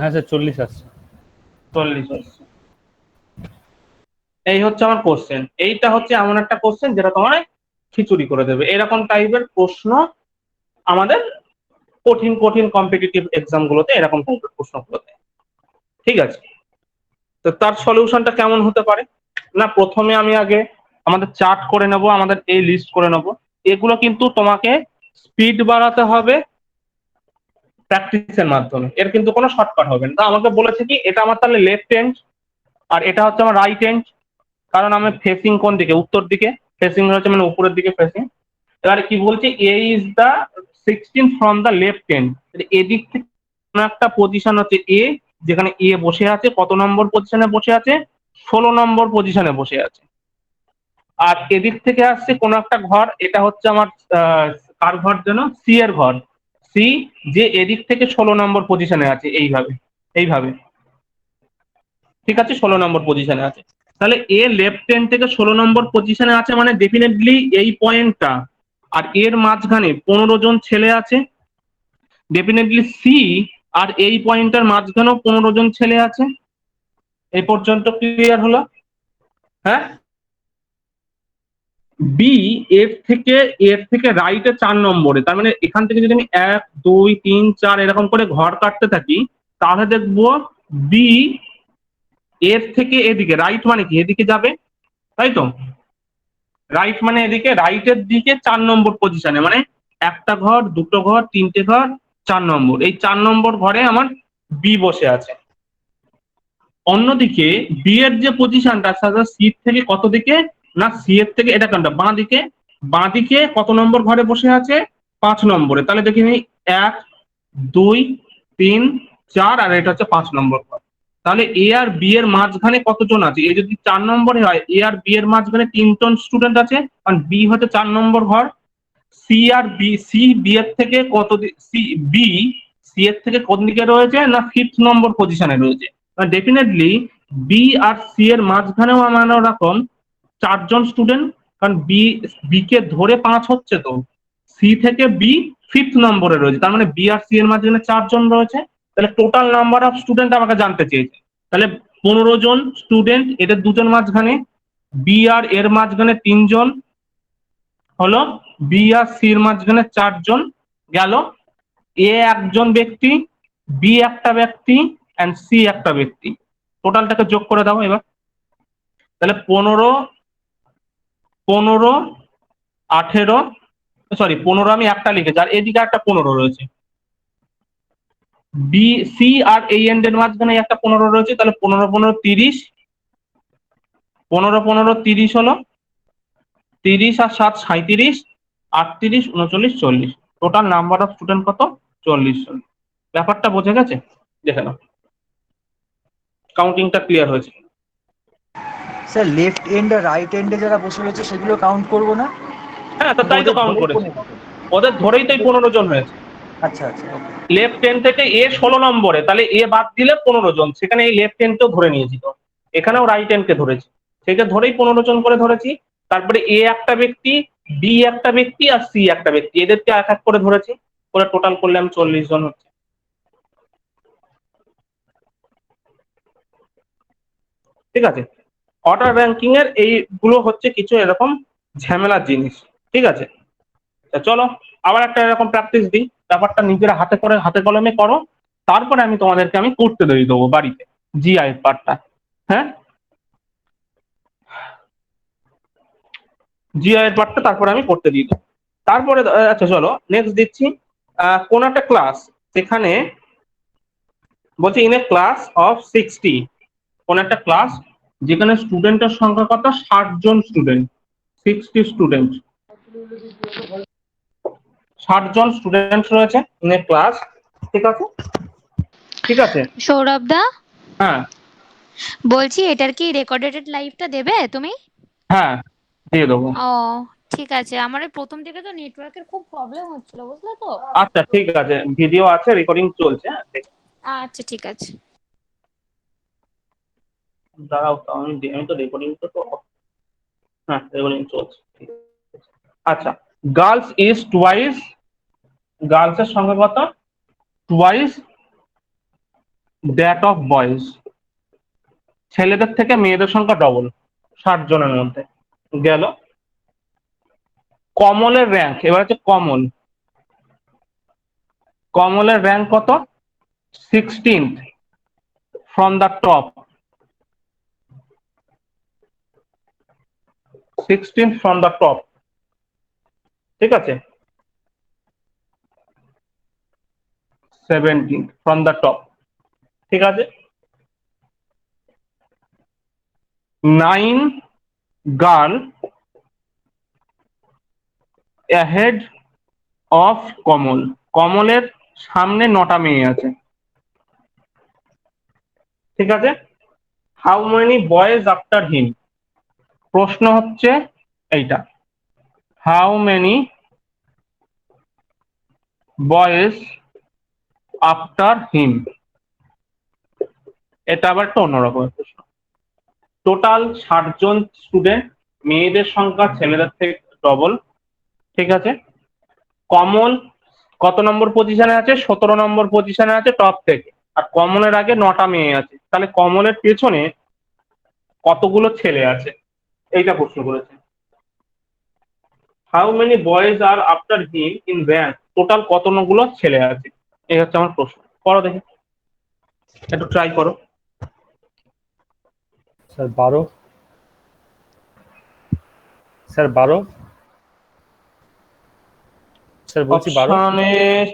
হ্যাঁ স্যার 40 আসছে। 40 আসছে। এই হচ্ছে আমার কোশ্চেন। এইটা হচ্ছে এমন একটা কোশ্চেন যেটা তোমার খিচুড়ি করে দেবে। এরকম টাইপের প্রশ্ন আমাদের কঠিন কঠিন কম্পিটিটিভ এক্সাম গুলোতে এরকম টাইপের প্রশ্নগুলোতে। ঠিক আছে, তো তার সলিউশনটা কেমন হতে পারে? না, প্রথমে আমি আগে আমাদের চার্ট করে নেব, আমাদের এই লিস্ট করে নেব। এগুলো কিন্তু তোমাকে স্পিড বাড়াতে হবে প্র্যাকটিসের মাধ্যমে, এর কিন্তু কোনো শর্টকাট হবে না। তা আমাকে বলেছে কি এটা আমার তাহলে লেফট হ্যান্ড আর এটা হচ্ছে আমার রাইট হ্যান্ড, কারণ আমি ফেসিং কোন দিকে, উত্তর দিকে ফেসিং হচ্ছে মানে উপরের দিকে ফেসিং। এবারে কি বলছে, A is the 16 from the left hand. এদিক থেকে কোনো একটা পজিশন হচ্ছে এ, যেখানে এ বসে আছে কত নম্বর পজিশনে বসে আছে, 16 নম্বর পজিশনে বসে আছে। আর এদিক থেকে আসছে কোন একটা ঘর, এটা হচ্ছে আমার কার ঘর যেন, সি এর ঘর। সি যে এদিক থেকে 16 নম্বর পজিশনে আছে, এইভাবে এইভাবে। ঠিক আছে, 16 নম্বর পজিশনে আছে। তাহলে এ লেফট হ্যান্ড থেকে 16 নম্বর পজিশনে আছে, মানে ডেফিনেটলি এই পয়েন্টটা আর এর মাঝখানে 15 জন ছেলে আছে। ডেফিনেটলি সি আর এই পয়েন্টটার মাঝখানেও 15 জন ছেলে আছে। এই পর্যন্ত ক্লিয়ার হলো? হ্যাঁ। বি এর থেকে রাইটে 4 নম্বরে, তার মানে এখান থেকে যদি আমি 1 2 3 4 এরকম করে ঘর কাটতে থাকি, তাহলে দেখবো বি এর থেকে এদিকে, রাইট মানে কি এদিকে যাবে, তাই তো? রাইট মানে এদিকে, রাইটের দিকে 4 নম্বর পজিশনে, মানে একটা ঘর, দুটো ঘর, তিনটে ঘর, 4 নম্বর। এই 4 নম্বর ঘরে আমার বি বসে আছে। অন্যদিকে বি এর যে পজিশনটা সেটা সি থেকে কত দিকে, না সি এর থেকে এটা কোনটা, বাঁ দিকে। বাঁ দিকে কত নম্বর ঘরে বসে আছে, 5 নম্বরে। তাহলে দেখি আমি 1 2 3 4 আর এটা হচ্ছে 5 নম্বর ঘর। তাহলে এ আর বি এর মাঝখানে কতজন আছে, এ যদি 4 নম্বরে হয়, এ আর বি এর মাঝখানে 3জন স্টুডেন্ট আছে, কারণ বি হচ্ছে 4 নম্বর ঘর। সি আর বি, সি বি এর থেকে কত, সি বি সি এর থেকে কোন দিকে রয়েছে, না 5th নম্বর পজিশনে রয়েছে। ডেফিনেটলি বি আর সি এর মাঝখানেও আমার রকম 4জন স্টুডেন্ট, কারণ বি কে ধরে 5 হচ্ছে, তো সি থেকে বি 5th নম্বরে রয়েছে, তার মানে বি আর সি এর মাঝখানে 4জন রয়েছে। তাহলে টোটাল নাম্বার অফ স্টুডেন্ট আমাকে জানতে চেয়েছে। তাহলে 15 জন স্টুডেন্ট, এদের দুজন মাঝখানে, বি আর এর মাঝখানে 3জন হলো, বি আর সি এর মাঝখানে 4জন গেল। এ একজন ব্যক্তি, বি একটা ব্যক্তি এন্ড সি একটা ব্যক্তি। টোটালটাকে যোগ করে দাও এবার। তাহলে 15 15 18, সরি 15 আমি একটা লিখেছি, আর এদিকে একটা 15 রয়েছে। বি সি আর এই এন্ড এর মাঝখানে একটা 15 রয়েছে, তাহলে 15 15 30, 15 15 30 হলো, 30 আর 7 37, 38 39 40। টোটাল নাম্বার অফ স্টুডেন্ট কত, 40 জন। ব্যাপারটা বোঝা গেছে? দেখে নাও, কাউন্টিংটা ক্লিয়ার হয়েছে। স্যার লেফট এন্ড আর রাইট এন্ডে যারা বসে রয়েছে সেগুলো কাউন্ট করবো না? হ্যাঁ, তো তাই তো কাউন্ট করেছে, ওদের ধরেই তো 15 জন হয়েছে। আচ্ছা আচ্ছা, ওকে। লেফট হ্যান্ড থেকে এ 16 নম্বরে, তাহলে এ বাদ দিলে 15 জন, সেখানে এই লেফট হ্যান্ডকেও ধরে নিয়েছি, তো এখানেও রাইট হ্যান্ডকে ধরেছি, সেটা ধরেই 15 জন করে ধরেছি। তারপরে এ একটা ব্যক্তি, বি একটা ব্যক্তি আর সি একটা ব্যক্তি, এদেরকে এক এক করে ধরেছি, করে টোটাল করলাম 40 জন হচ্ছে। ঠিক আছে, অর্ডার র্যাঙ্কিং এর এইগুলো হচ্ছে কিছু এরকম ঝামেলার জিনিস। ঠিক আছে, তা চলো আবার একটা এরকম প্র্যাকটিস দিই, ব্যাপারটা নিজের হাতে করে হাতে কলমে করো, তারপরে আমি তোমাদেরকে আমি করতে দিয়ে দেবো বাড়িতে জিআই পার্টটা। হ্যাঁ, জিআই এর পার্টটা তারপরে আমি করতে দিয়ে দেবো। তারপরে আচ্ছা চলো নেক্সট দিচ্ছি। কোন একটা ক্লাস, সেখানে বলছে ইন এ ক্লাস অফ 60, কোন একটা ক্লাস যেখানে স্টুডেন্টের সংখ্যা কত, 60 জন স্টুডেন্ট, 60 স্টুডেন্ট, 60 জন স্টুডেন্ট রয়েছে ইন এ ক্লাস। ঠিক আছে, ঠিক আছে। সৌরভ দা, হ্যাঁ বলছি এটার কি রেকর্ডেড লাইভটা দেবে তুমি? হ্যাঁ, দিয়ে দেবো। ও ঠিক আছে, আমার ওই প্রথম থেকে তো নেটওয়ার্কের খুব প্রবলেম হচ্ছিল, বুঝলে তো। আচ্ছা ঠিক আছে, ভিডিও আছে, রেকর্ডিং চলছে। হ্যাঁ আচ্ছা ঠিক আছে। দাঁড়াও তো, আমি তো রেকর্ডিং তো, হ্যাঁ রেকর্ডিং চলছে। ঠিক আছে। আচ্ছা, গার্লস ইজ টুয়াইস, গার্লস এর সংখ্যা কত, টুয়াইস দ্যাট অফ বয়েজ, ছেলেদের থেকে মেয়েদের সংখ্যা ডবল, 60 জনের মধ্যে গেল। কমলের র্যাঙ্ক, এবার হচ্ছে কমল, কমলের র্যাঙ্ক কত? 16th from the top, 16th from the top, ঠিক আছে, 17th ফ্রম দ্য টপ, ঠিক আছে। 9 গার্ল অ্যাহেড অফ কমল, কমলের সামনে 9টা মেয়ে আছে, ঠিক আছে। How many boys after him, প্রশ্ন হচ্ছে এইটা, how many boys after him, এটা আবার একটা অন্যরকম প্রশ্ন। টোটাল 60 জন স্টুডেন্ট, মেয়েদের সংখ্যা ছেলেদের থেকে ডবল, ঠিক আছে। কমল কত নম্বর পজিশনে আছে? 17 নম্বর পজিশনে আছে টপ থেকে, আর কমলের আগে 9টা মেয়ে আছে, তাহলে কমলের পেছনে কতগুলো ছেলে আছে, এইটা প্রশ্ন করেছে। How many boys are after him in rank, total কতগুলো ছেলে আছে, এই হচ্ছে আমার প্রশ্ন। করো দেখি, একটু ট্রাই করো। স্যার 12, স্যার 12, স্যার বলছি 12। অপশনে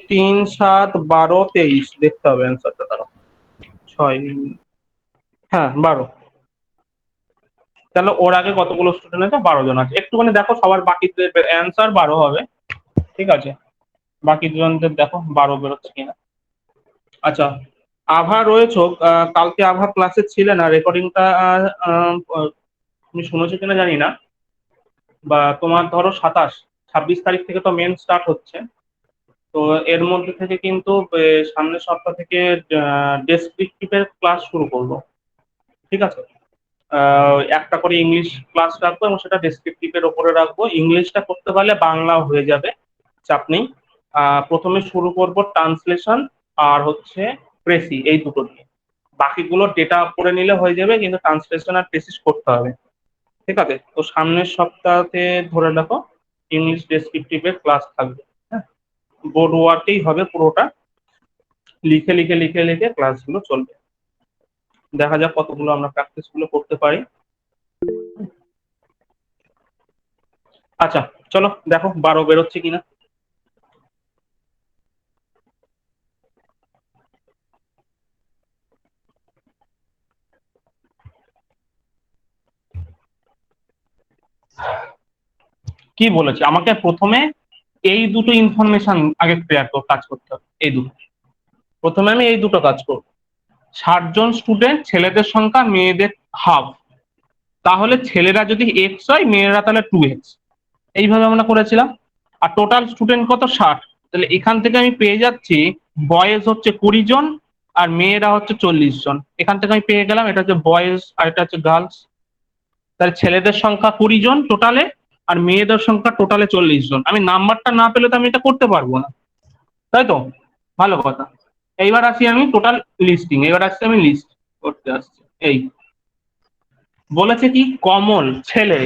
3, 7, 12, 23 দেখতে হবে অ্যান্সারটা, তারা 6, হ্যাঁ 12। তাহলে ওর আগে কতগুলো স্টুডেন্ট আছে? 12 জন আছে। একটুখানি দেখো সবার বাকি অ্যান্সার 12 হবে, ঠিক আছে। বাকি দুজনদের দেখো 12 বেরোচ্ছে কিনা। আচ্ছা, আভা রয়েছো, কালকে আভা ক্লাসে ছিলে না, রেকর্ডিংটা তুমি শুনেছো কিনা জানি না, বা তোমার ধরো 26 তারিখ থেকে তো মেন স্টার্ট হচ্ছে, তো এর মধ্যে থেকে কিন্তু সামনের সপ্তাহ থেকে ডেসক্রিপটিভের ক্লাস শুরু করবো, ঠিক আছে। একটা করে ইংলিশ ক্লাস রাখবো এবং সেটা ডেসক্রিপটিভের ওপরে রাখবো। ইংলিশটা করতে পারলে বাংলাও হয়ে যাবে, চাপ নেই। প্রথমে শুরু করব ট্রান্সলেশন আর হচ্ছে প্রেসি, এই দুটো দিয়ে। বাকিগুলো ডেটা করে নিলে হয়ে যাবে, কিন্তু ট্রান্সলেশন আর প্রেসিস করতে হবে, ঠিক আছে। তো সামনের সপ্তাহে ধরে রাখো ইংলিশ ডেসক্রিপটিভের ক্লাস থাকবে, হ্যাঁ। বোর্ড ওয়ার্কেই হবে পুরোটা, লিখে লিখে লিখে লিখে ক্লাসগুলো চলবে। দেখা যাক কতগুলো আমরা প্র্যাকটিস গুলো করতে পারি। আচ্ছা চলো দেখো 12 বেরোচ্ছে কিনা। কি বলেছে আমাকে? প্রথমে এই দুটো ইনফরমেশন আগে কাজ করতে হবে, এই দুটো প্রথমে আমি এই দুটো কাজ করব। 60 জন স্টুডেন্ট, ছেলেদের সংখ্যা মেয়েদের হাফ, তাহলে ছেলেরা যদি এক্স হয় মেয়েরা তাহলে 2x, এইভাবে আমরা করেছিলাম। আর টোটাল স্টুডেন্ট কত? 60। তাহলে এখান থেকে আমি পেয়ে যাচ্ছি বয়েজ হচ্ছে 20 জন আর মেয়েরা হচ্ছে 40 জন। এখান থেকে আমি পেয়ে গেলাম এটা হচ্ছে বয়েজ আর এটা হচ্ছে গার্লস। তাহলে ছেলেদের সংখ্যা 20 জন টোটালে, আর মেয়েদের সংখ্যা টোটালে 40 জন। আমি নাম্বারটা না পেলে তো আমি এটা করতে পারবো না, তাই তো? ভালো কথা। এইবার আসি আমি টোটাল লিস্টিং, এবার আসছি আমি লিস্ট করতে আসছি। এই বলেছে কি, কমল ছেলে,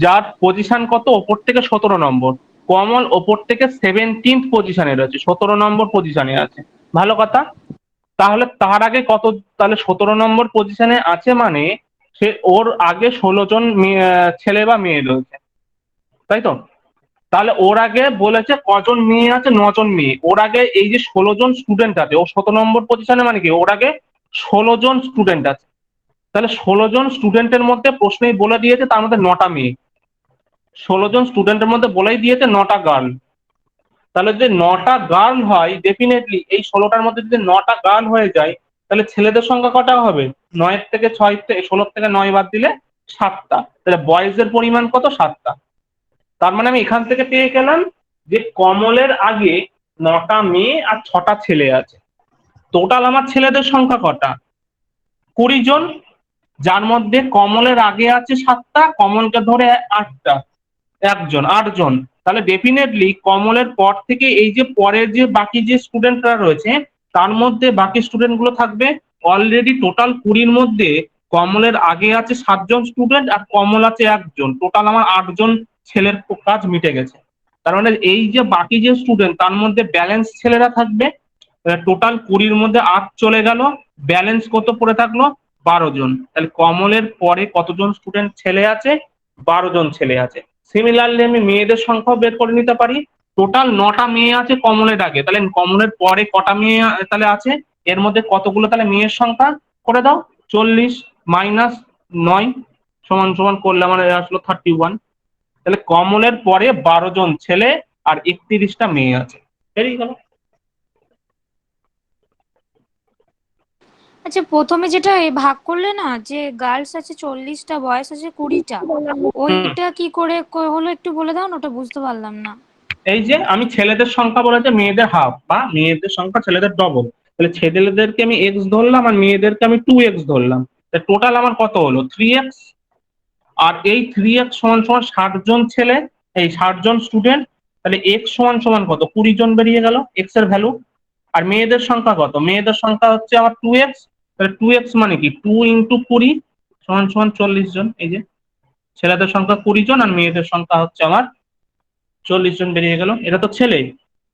যার পজিশন কত? ওপর থেকে 17 নম্বর। কমল ওপর থেকে 17th পজিশনে রয়েছে, 17 নম্বর পজিশনে আছে, ভালো কথা। তাহলে তার আগে কত? তাহলে 17 নম্বর পজিশনে আছে মানে সে, ওর আগে 16 জন ছেলে বা মেয়ে রয়েছে, তাই তো? তাহলে ওর আগে বলেছে কজন মেয়ে আছে? 9 জন মেয়ে। ওর আগে এই যে 16 জন স্টুডেন্ট আছে, ও 17 নম্বর পজিশনে মানে কি ওর আগে 16 জন স্টুডেন্ট আছে। তাহলে 16 জন স্টুডেন্টের মধ্যে প্রশ্নেই বলে দিয়েছে তার মধ্যে 9টা মেয়ে। 16 জন স্টুডেন্টের মধ্যে বলেই দিয়েছে 9টা গার্ল। তাহলে যদি 9টা গার্ল হয়, ডেফিনেটলি এই 16টার মধ্যে যদি 9টা গার্ল হয়ে যায়, তাহলে ছেলেদের সংখ্যা কটা হবে? 9 থেকে 6 থেকে 16 থেকে 9 বাদ দিলে 7টা। তাহলে বয়েজের পরিমাণ কত? 7টা। তার মানে আমি এখান থেকে পেয়ে গেলাম যে কমলের আগে 9টা মেয়ে আর 6টা ছেলে আছে। টোটাল আমার ছেলেদের সংখ্যা কটা? 20 জন, যার মধ্যে কমলের আগে আছে 7টা, কমলকে ধরে 8টা, 8 জন। তাহলে ডেফিনেটলি কমলের পর থেকে এই যে পরের যে বাকি যে স্টুডেন্টরা রয়েছে, তার মধ্যে বাকি স্টুডেন্ট গুলো থাকবে অলরেডি টোটাল 20-র মধ্যে কমলের আগে আছে 7জন স্টুডেন্ট আর কমল আছে 1জন, টোটাল আমার 8জন ছেলের কাজ মিটে গেছে। তার মানে এই যে বাকি যে স্টুডেন্ট তার মধ্যে ব্যালেন্স ছেলেরা থাকবে। টোটাল 20-র মধ্যে 8 চলে গেল, ব্যালেন্স কত পড়ে থাকলো? 12জন। তাহলে কমলের পরে কতজন স্টুডেন্ট ছেলে আছে? 12জন ছেলে আছে। সিমিলারলি আমি মেয়েদের সংখ্যাও বের করে নিতে পারি। টোটাল 9টা মেয়ে আছে কমলের আগে, তাহলে কমলের পরে কটা মেয়ে তাহলে আছে? এর মধ্যে কতগুলো তাহলে মেয়ের সংখ্যা করে দাও? 40 মাইনাস 9 সমান সমান করলে আমার আসলো 31। তাহলে কমলের পরে 12জন ছেলে আর 31টা মেয়ে আছে, বেরিয়ে গেল। আচ্ছা, প্রথমে যেটা এই ভাগ করলে না, যে গার্লস আছে 40টা, বয়েজ আছে 20টা, ওইটা কি করে হলো একটু বলে দাও না, ওটা বুঝতে পারলাম না। এই যে আমি ছেলেদের সংখ্যা বলেছে মেয়েদের হাফ, বা মেয়েদের সংখ্যা ছেলেদের ডবল, তাহলে ছেলেদেরকে আমি এক্স ধরলাম আর মেয়েদেরকে আমি 2x ধরলাম। টোটাল আমার কত হলো? 3x। আর এই 3x সমান সমান 60জন ছেলে, এই 60জন স্টুডেন্ট। তাহলে x সমান সমান কত? 20 জন বেরিয়ে গেল x এর ভ্যালু। আর মেয়েদের সংখ্যা কত? মেয়েদের সংখ্যা হচ্ছে আমার 2x। তাহলে 2x মানে কি? 2 ইন্টু 20 সমান সমান 40 জন। এই যে ছেলেদের সংখ্যা 20 জন আর মেয়েদের সংখ্যা হচ্ছে আমার 40 জন বেরিয়ে গেল। এটা তো ছেলে,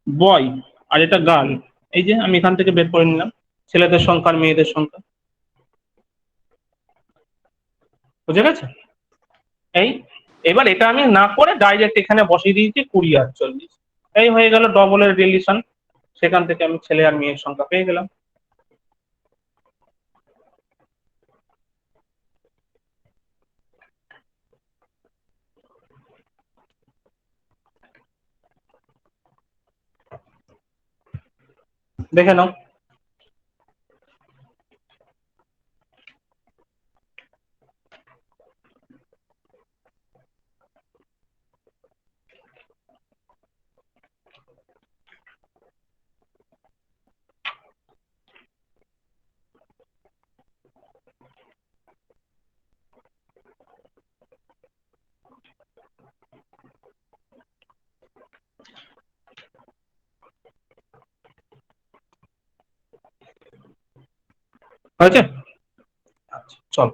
বয়, আর এটা গার্ল। এই যে আমি এখান থেকে বের করে নিলাম ছেলেদের সংখ্যা আর মেয়েদের সংখ্যা। বুঝে গেছে? এই এবার এটা আমি না করে ডাইরেক্ট এখানে বসিয়ে দিয়েছি 20 আর 40। এই হয়ে গেল ডবলের রিলেশন। সেখান থেকে আমি ছেলে আর মেয়ের সংখ্যা পেয়ে গেলাম। দেখে নাও। হয়েছে? আচ্ছা চল।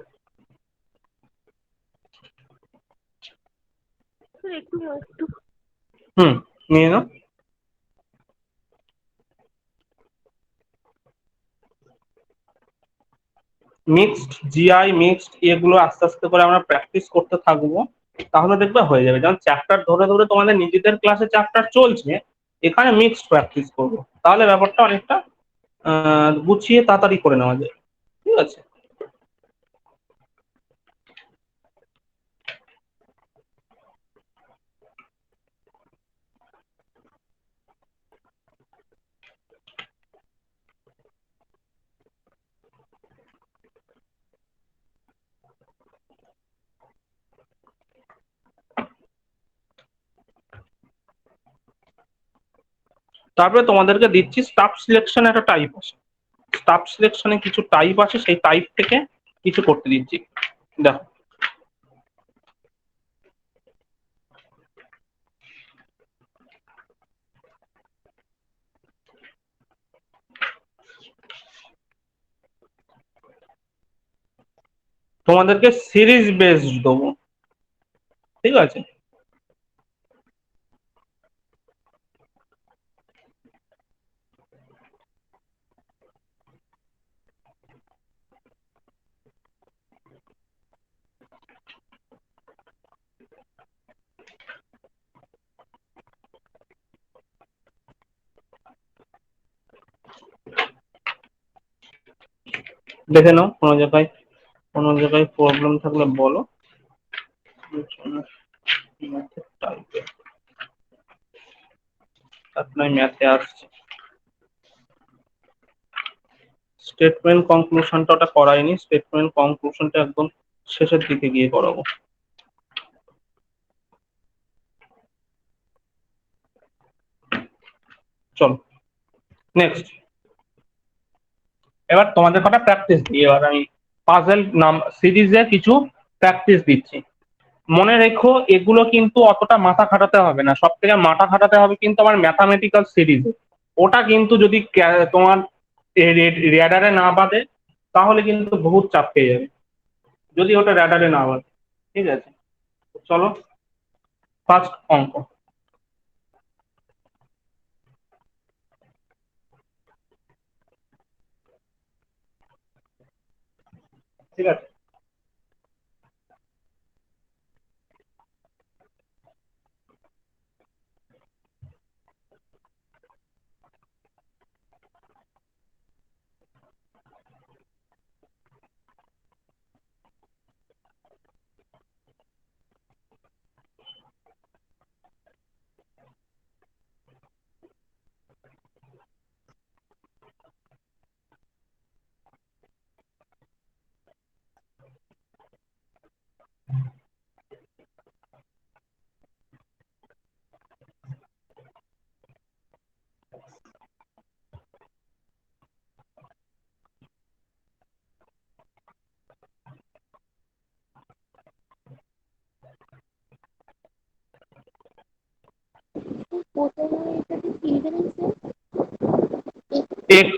নিয়ে নাও। মিক্সড, জিআই মিক্সড, এগুলো আস্তে আস্তে করে আমরা প্র্যাকটিস করতে থাকবো, তাহলে দেখবে হয়ে যাবে। যেমন চ্যাপ্টার ধরে ধরে তোমাদের নিজেদের ক্লাসে চ্যাপ্টার চলছে, এখানে মিক্সড প্র্যাকটিস করবো, তাহলে ব্যাপারটা অনেকটা গুছিয়ে তাড়াতাড়ি করে নেওয়া যায়। ঠিক আছে? তারপরে তোমাদেরকে দিচ্ছি স্টাফ সিলেকশন, একটা টাইপ আছে। স্টাফ সিলেকশনে কিছু টাইপ আছে, সেই টাইপ থেকে কিছু করতে দিচ্ছি। দেখো, তোমাদেরকে সিরিজ বেসড দেবো। ঠিক আছে? দেখে নাও, কোনো জায়গায় প্রবলেম থাকলে বলো। আপনার ম্যাথে আসছে স্টেটমেন্ট কনক্লুশনটা, ওটা করাইনি। স্টেটমেন্ট কনক্লুশনটা একদম শেষের দিকে গিয়ে করাবো। চলো নেক্সট। এবার তোমাদের কটা প্র্যাকটিস দিই। এবার আমি পাজেল নাম সিরিজে কিছু প্র্যাকটিস দিচ্ছি। মনে রেখো এগুলো কিন্তু অতটা মাথা খাটাতে হবে না, সব থেকে মাথা খাটাতে হবে কিন্তু আমার ম্যাথামেটিক্যাল সিরিজে। ওটা কিন্তু যদি তোমার রেডারে না বাঁধে, তাহলে কিন্তু বহুত চাপ পেয়ে যাবে, যদি ওটা র্যাডারে না হয়। ঠিক আছে, চলো ফার্স্ট অঙ্ক। ঠিক আছে,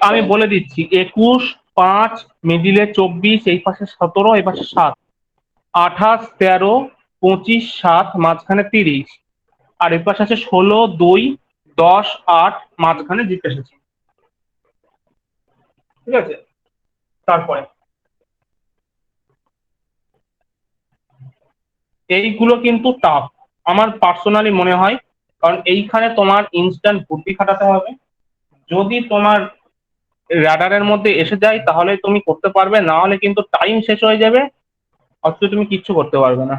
আমি বলে দিচ্ছি, 21, 5, মিডিলে 24, এই পাশে 17, এই পাশে 7, 28, 13, 25, 7, মাঝখানে 30, আর এই পাশে আছে 16, 2, 10, 8, মাঝখানে জিজ্ঞেস আছে। ঠিক আছে, তারপরে এইগুলো কিন্তু টাফ আমার পার্সোনালি মনে হয়, কারণ এইখানে তোমার ইনস্ট্যান্ট বুদ্ধি খাটাতে হবে। যদি তোমার রাডারের মধ্যে এসে যায় তাহলে তুমি করতে পারবে, না হলে কিন্তু টাইম শেষ হয়ে যাবে, অথচ তুমি কিচ্ছু করতে পারবে না।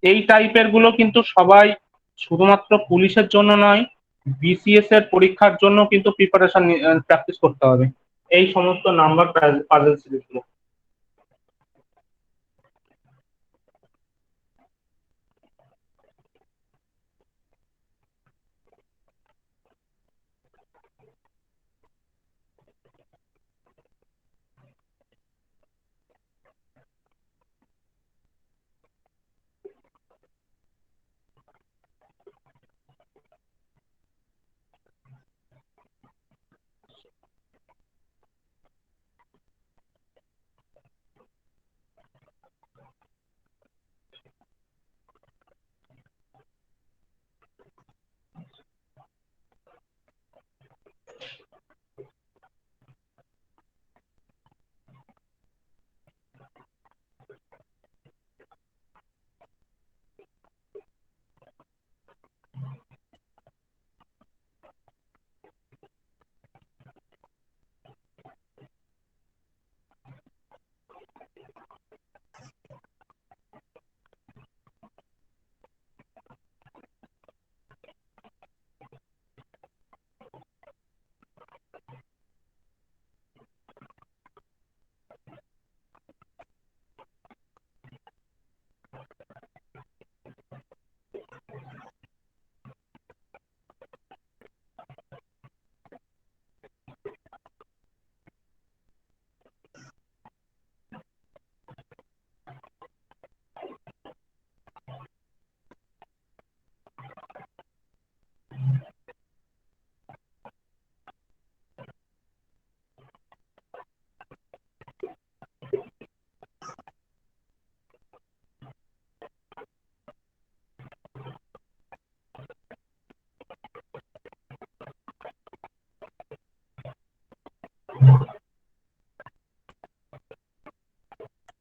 এই টাইপের গুলো কিন্তু সবাই শুধুমাত্র পুলিশের জন্য নয়, বিসিএস এর পরীক্ষার জন্য কিন্তু প্রিপারেশন প্র্যাকটিস করতে হবে, এই সমস্ত নাম্বার পাজল সিরিজ গুলো।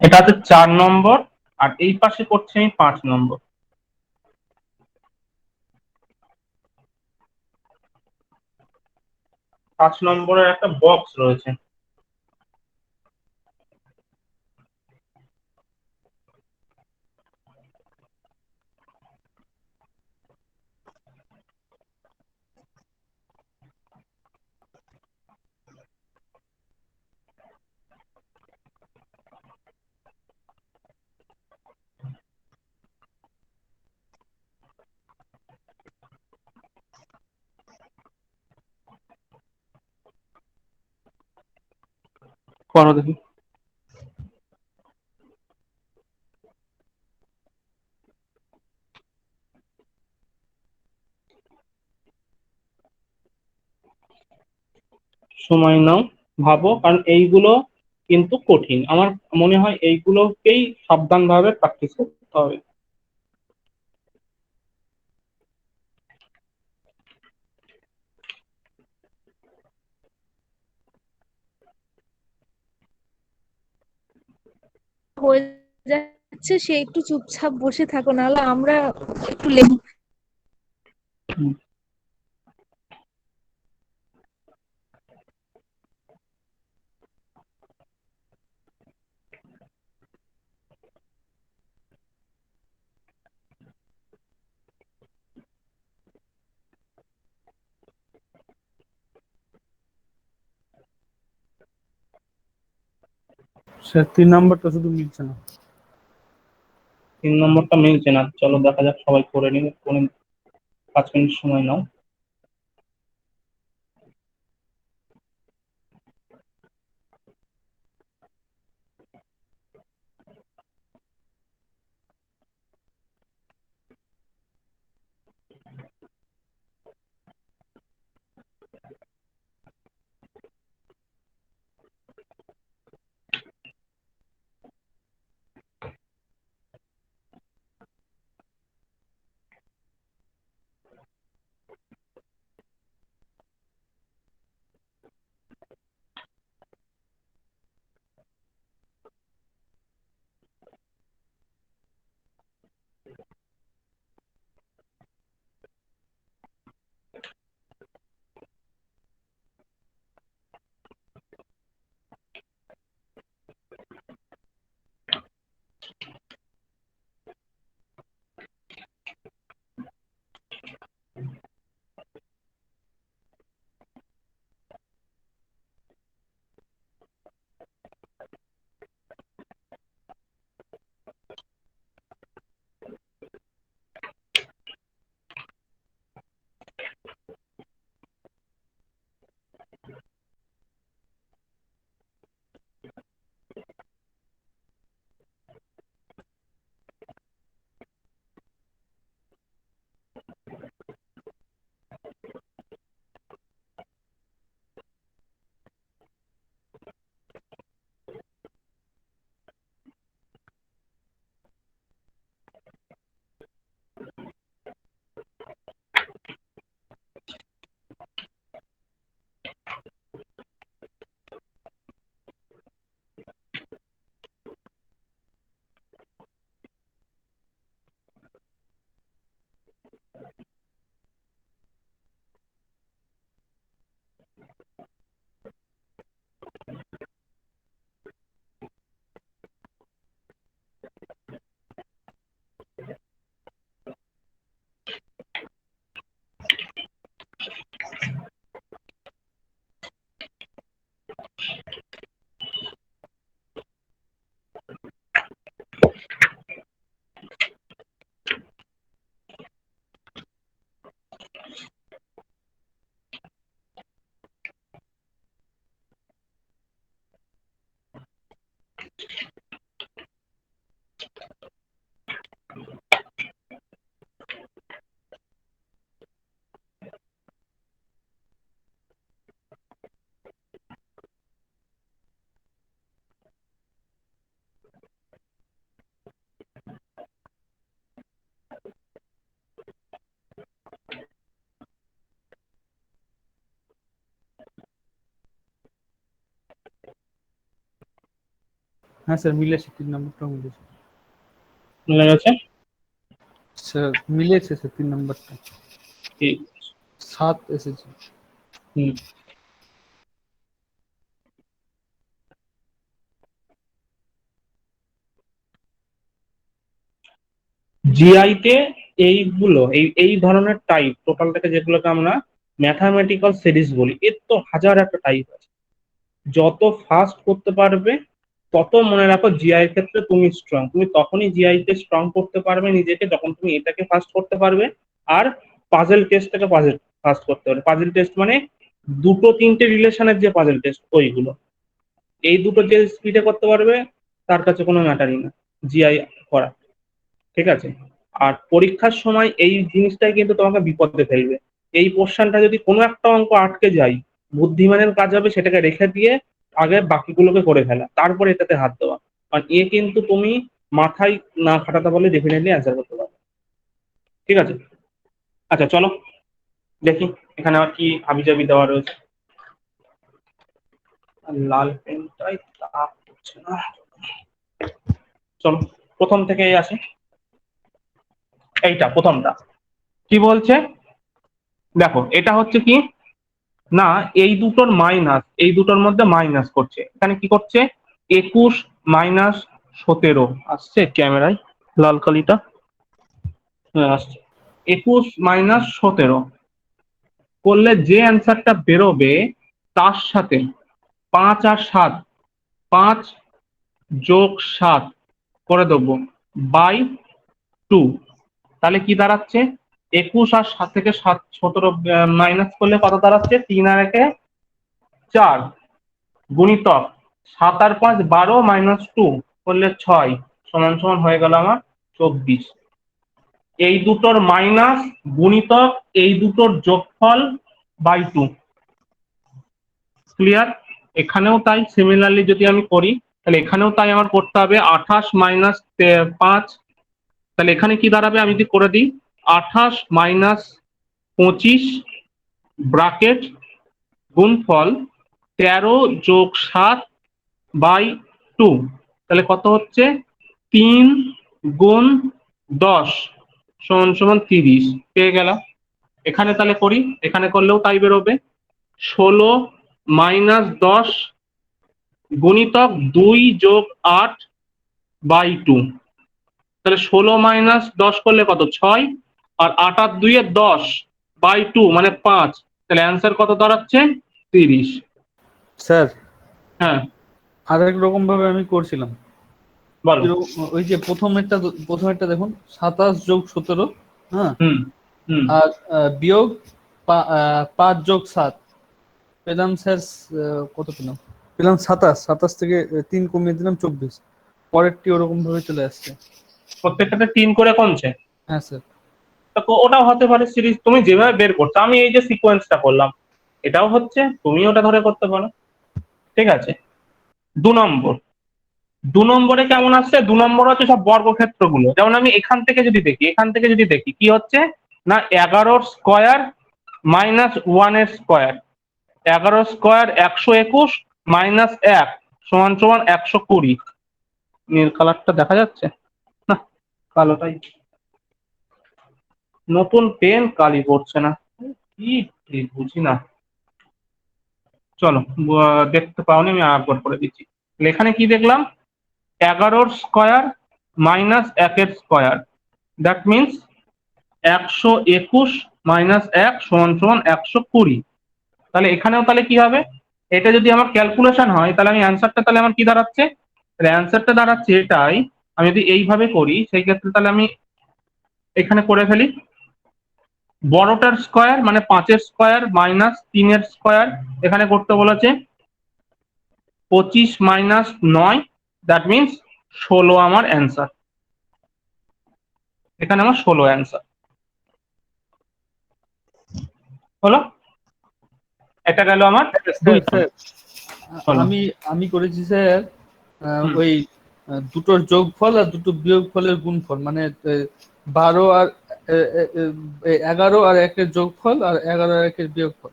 এটা হচ্ছে 4 নম্বর, আর এই পাশে করছি আমি 5 নম্বর। 5 নম্বরের একটা বক্স রয়েছে। করো দেখি। সময় নাও, ভাবো, কারণ এইগুলো কিন্তু কঠিন। আমার মনে হয় এইগুলোকেই সাবধানভাবে প্র্যাকটিস করতে হবে। হয়ে যাচ্ছে, সে একটু চুপচাপ বসে থাকো, নাহলে আমরা একটু লেবু। হুম। স্যার 3 নম্বরটা শুধু মিলছে না। 3 নম্বরটা মিলছে না, চলো দেখা যাক, সবাই করে নিবে। 5 মিনিট সময় নাও। হ্যাঁ স্যার মিলেছে, 3 নম্বরটাও মিলেছে। মিলে গেছে? স্যার মিলেছে স্যার 3 নম্বরটা, ঠিক। 7 এসেছে। হুম। জিআই তে এইগুলো, এই ধরনের টাইপ টোটালটাকে, যেগুলোকে আমরা ম্যাথামেটিক্যাল সিরিজ বলি, এর তো হাজার একটা টাইপ আছে। যত ফাস্ট করতে পারবে তত মনে রাখো জিআই এর ক্ষেত্রে তুমি স্ট্রং। তুমি তখনই জিআই তে স্ট্রং করতে পারবে নিজেকে যখন তুমি এটাকে ফাস্ট করতে পারবে, আর পাজেল টেস্টটাকে ফাস্ট করতে পারবে। পাজেল টেস্ট মানে দুটো তিনটে রিলেশনের যে পাজেল টেস্ট, ওইগুলো। এই দুটো যে স্পিডে করতে পারবে তার কাছে কোনো ম্যাটারই না জিআই করা, ঠিক আছে? আর পরীক্ষার সময় এই জিনিসটাই কিন্তু তোমাকে বিপদে ফেলবে। এই পোর্শনটা যদি কোনো একটা অঙ্ক আটকে যায়, বুদ্ধিমানের কাজ হবে সেটাকে রেখে দিয়ে আগে বাকিগুলোকে করে ফেলা, তারপরে এটাতে হাত দেওয়া। কারণ এ কিন্তু তুমি মাথায় না খাটাতে পারলে ডেফিনেটলি অ্যান্সার করতে পারবে, ঠিক আছে? আচ্ছা চলো দেখি এখানে আর কি হাবিজাবি দেওয়া রয়েছে। আর লাল পেনটাই তাপ করছে না। চলো প্রথম থেকেই আসি। এইটা প্রথমটা কি বলছে দেখো, এটা হচ্ছে কি না, এই দুটোর মাইনাস, এই দুটোর মধ্যে মাইনাস করছে। এখানে কি করছে 21 মাইনাস 17 আসছে ক্যামেরায়, লাল কালিটা আসছে। 21 মাইনাস 17 করলে যে অ্যান্সারটা বেরোবে তার সাথে 5 আর 7, 5 যোগ 7 করে দেবো বাই 2। তাহলে কি দাঁড়াচ্ছে 21 আর 7 থেকে 17 মাইনাস করলে কত দাঁড়াচ্ছে 3 আর 1 4 গুণিতক 7 আর 5 12 মাইনাস 2 করলে 6 সমান সমান হয়ে গেল আমার 24। এই দুটোর মাইনাস গুণিতক এই দুটোর যোগফল বাই 2। ক্লিয়ার? এখানেও তাই, সিমিলারলি যদি আমি করি তাহলে এখানেও তাই আমার করতে হবে 28 মাইনাস 5। তাহলে এখানে কি দাঁড়াবে আমি যদি করে দিই 28 মাইনাস 25 ব্রাকেট গুণফল 13 যোগ 7 বাই 2। তাহলে কত হচ্ছে 3 গুণ 10 সমান সমান 30 পেয়ে গেলাম। এখানে তাহলে করি, এখানে করলেও তাই বেরোবে 16 মাইনাস 10 গুণিতক 2 যোগ 8 বাই 2। তাহলে 16 মাইনাস 10 করলে কত 6 আর 8 আর 2 এর 10 বাই 2 মানে 5। তাহলে অ্যান্সার কত দাঁড়াচ্ছে 30। স্যার হ্যাঁ আরেক রকম ভাবে আমি করছিলাম। বলো। ওই যে প্রথমেরটা দেখুন 27 যোগ 17, হ্যাঁ, হুম হুম আর বিয়োগ 5 যোগ 7 পেলাম স্যার। কত পেলাম? পেলাম 27 থেকে 3 কমিয়ে দিলাম 24। পরেরটি ওরকম ভাবে চলে আসছে। প্রত্যেকটাতে 3 করে কমছে। হ্যাঁ স্যার। তো ওটাও হতে পারে সিরিজ, তুমি যেভাবে বের করছো, আমি এই যে সিকোয়েন্সটা করলাম এটাও হচ্ছে, তুমি ওটা ধরে করতে পারো, ঠিক আছে? 2 নম্বর, 2 নম্বরে কেমন আসছে 2 নম্বর হচ্ছে সব বর্গক্ষেত্রগুলো। যেমন আমি এখান থেকে যদি দেখি কি হচ্ছে না 11 স্কোয়ার মাইনাস 1 এর স্কোয়ার, 11 স্কোয়ার 121 মাইনাস 1 সমান সমান 120। নীল কালারটা দেখা যাচ্ছে না, কালোটাই, নতুন পেন কালি পড়ছে না কি, বুঝি না। চলো দেখতে পাওনি, আমি আরেকবার করে দিচ্ছি। এখানে কি দেখলাম 11 স্কোয়ার মাইনাস 1 এর স্কোয়ার, দ্যাট মিনস 121 মাইনাস 1 সমান সমান 120। তাহলে এখানেও তাহলে কি হবে, এটা যদি আমার ক্যালকুলেশন হয় তাহলে আমি অ্যান্সারটা তাহলে আমার কি দাঁড়াচ্ছে, তাহলে অ্যান্সারটা দাঁড়াচ্ছে এটাই। আমি যদি এইভাবে করি সেই ক্ষেত্রে তাহলে আমি এখানে করে ফেলি বড়টার স্কোয়ার মানে 5 এর স্কোয়ার মাইনাস 3 এর স্কোয়ার, এখানে করতে বলেছে 25 মাইনাস 9, দ্যাট মিনস 16 আমার অ্যান্সার। এখানে আমার 16 অ্যান্সার হলো। এটা গেল আমার দুই স্যার হলো। আমি করেছি স্যার ওই দুটোর যোগফল আর দুটো বিয়োগফলের গুণফল, মানে 12 আর 11 আর 1 এর যোগফল আর 11 আর 1 এর বিয়োগফল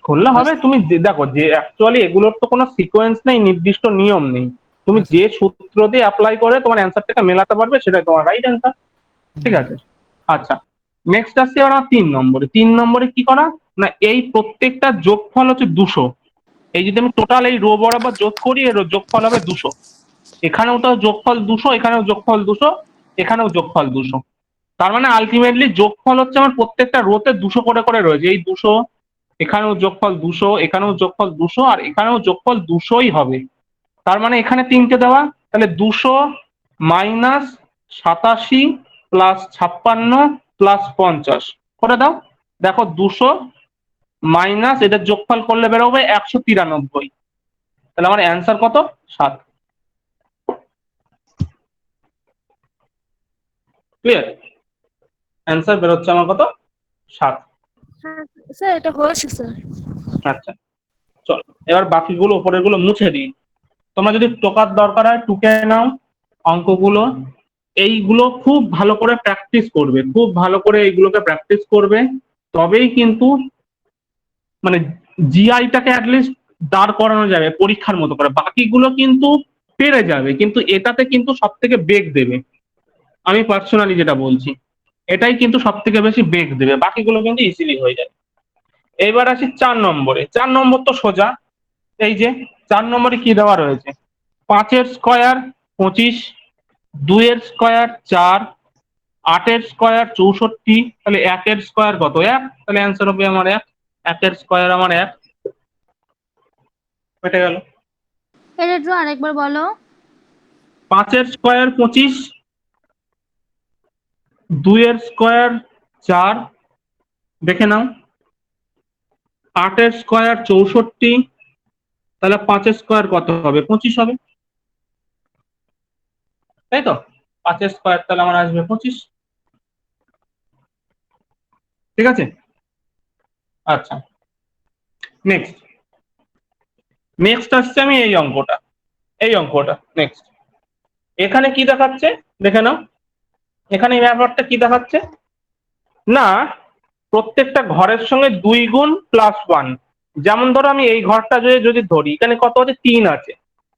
করলে হবে। তুমি দেখো যে অ্যাকচুয়ালি এগুলোর তো কোনো সিকোয়েন্স নেই, নির্দিষ্ট নিয়ম নেই, তুমি যে সূত্র দিয়ে অ্যাপ্লাই করে তোমার অ্যান্সারটাকে মেলাতে পারবে সেটাই তোমার রাইট অ্যান্সার, ঠিক আছে? আচ্ছা নেক্সট আসছে আমরা 3 নম্বরে। 3 নম্বরে কি করা না এই প্রত্যেকটা যোগফল হচ্ছে 200। এই যদি আমি টোটাল এই রো বরাবর যোগ করি এর যোগফল হবে 200। এখানেও তো যোগফল 200, এখানেও যোগফল 200, এখানেও যোগফল 200। তার মানে আলটিমেটলি যোগফল হচ্ছে আমার প্রত্যেকটা রোতে 200 করে করে রয়েছে। এই 200, এখানেও যোগফল 200, এখানেও যোগফল 200 আর এখানেও যোগফল 200ই হবে। তার মানে এখানে 3টে দেওয়া, তাহলে 200 মাইনাস 87 প্লাস 56 প্লাস 50 করে দাও। দেখো 200 মাইনাস এদের যোগফল করলে বেরোবে 193। তাহলে আমার অ্যান্সার কত? 7। ক্লিয়ার? অ্যান্সার বেরোচ্ছে আমার কত? 7। হ্যাঁ স্যার, এটা হয়েছে স্যার। আচ্ছা চল, এবার বাকিগুলো উপরের গুলো মুছে দিই। তোমরা যদি টোকার দরকার হয় টুকে নাও অঙ্কগুলো। এইগুলো খুব ভালো করে প্র্যাকটিস করবে, খুব ভালো করে এইগুলোকে প্র্যাকটিস করবে, তবেই কিন্তু মানে জিআইটাকে অ্যাটলিস্ট দাঁড় করানো যাবে পরীক্ষার মতো করে। বাকিগুলো কিন্তু পেরে যাবে, কিন্তু এটাতে কিন্তু সব থেকে বেগ দেবে। আমি পার্সোনালি যেটা বলছি, এটাই কিন্তু সব থেকে বেশি বেগ দেবে, বাকিগুলো কিন্তু ইজিলি হয়ে যাবে। এবার আসি 4 নম্বরে। 4 নম্বর তো সোজা। এই যে 4 নম্বরে কি দেওয়া রয়েছে? 5 এর স্কয়ার 25, 2 এর স্কয়ার 4, 8 এর স্কয়ার 64, তাহলে 1 এর স্কয়ার কত? 1। তাহলে অ্যান্সার হবে আমার 1। 1 এর স্কয়ার আমার 1। কেটে গেল। এটা একটু আরেকবার বলো। 5 এর স্কয়ার 25, 2 এর স্কয়ার 4, দেখে নাও। 8 এর স্কয়ার 64, তাহলে 5 এর স্কয়ার কত হবে? 25 হবে, তাই তো? 5 এর স্কয়ার তাহলে আমার আসবে 25। ঠিক আছে? আচ্ছা নেক্সট। নেক্সট আসছে আমি এই অঙ্কটা, এই অঙ্কটা নেক্সট। এখানে কি দেখাচ্ছে দেখে নাও। এখানে এই ব্যাপারটা কি দেখাচ্ছে না, প্রত্যেকটা ঘরের সঙ্গে 2 গুণ +1। যেমন ধরো আমি এই ঘরটা যদি ধরি, এখানে কত আছে? 3 আছে।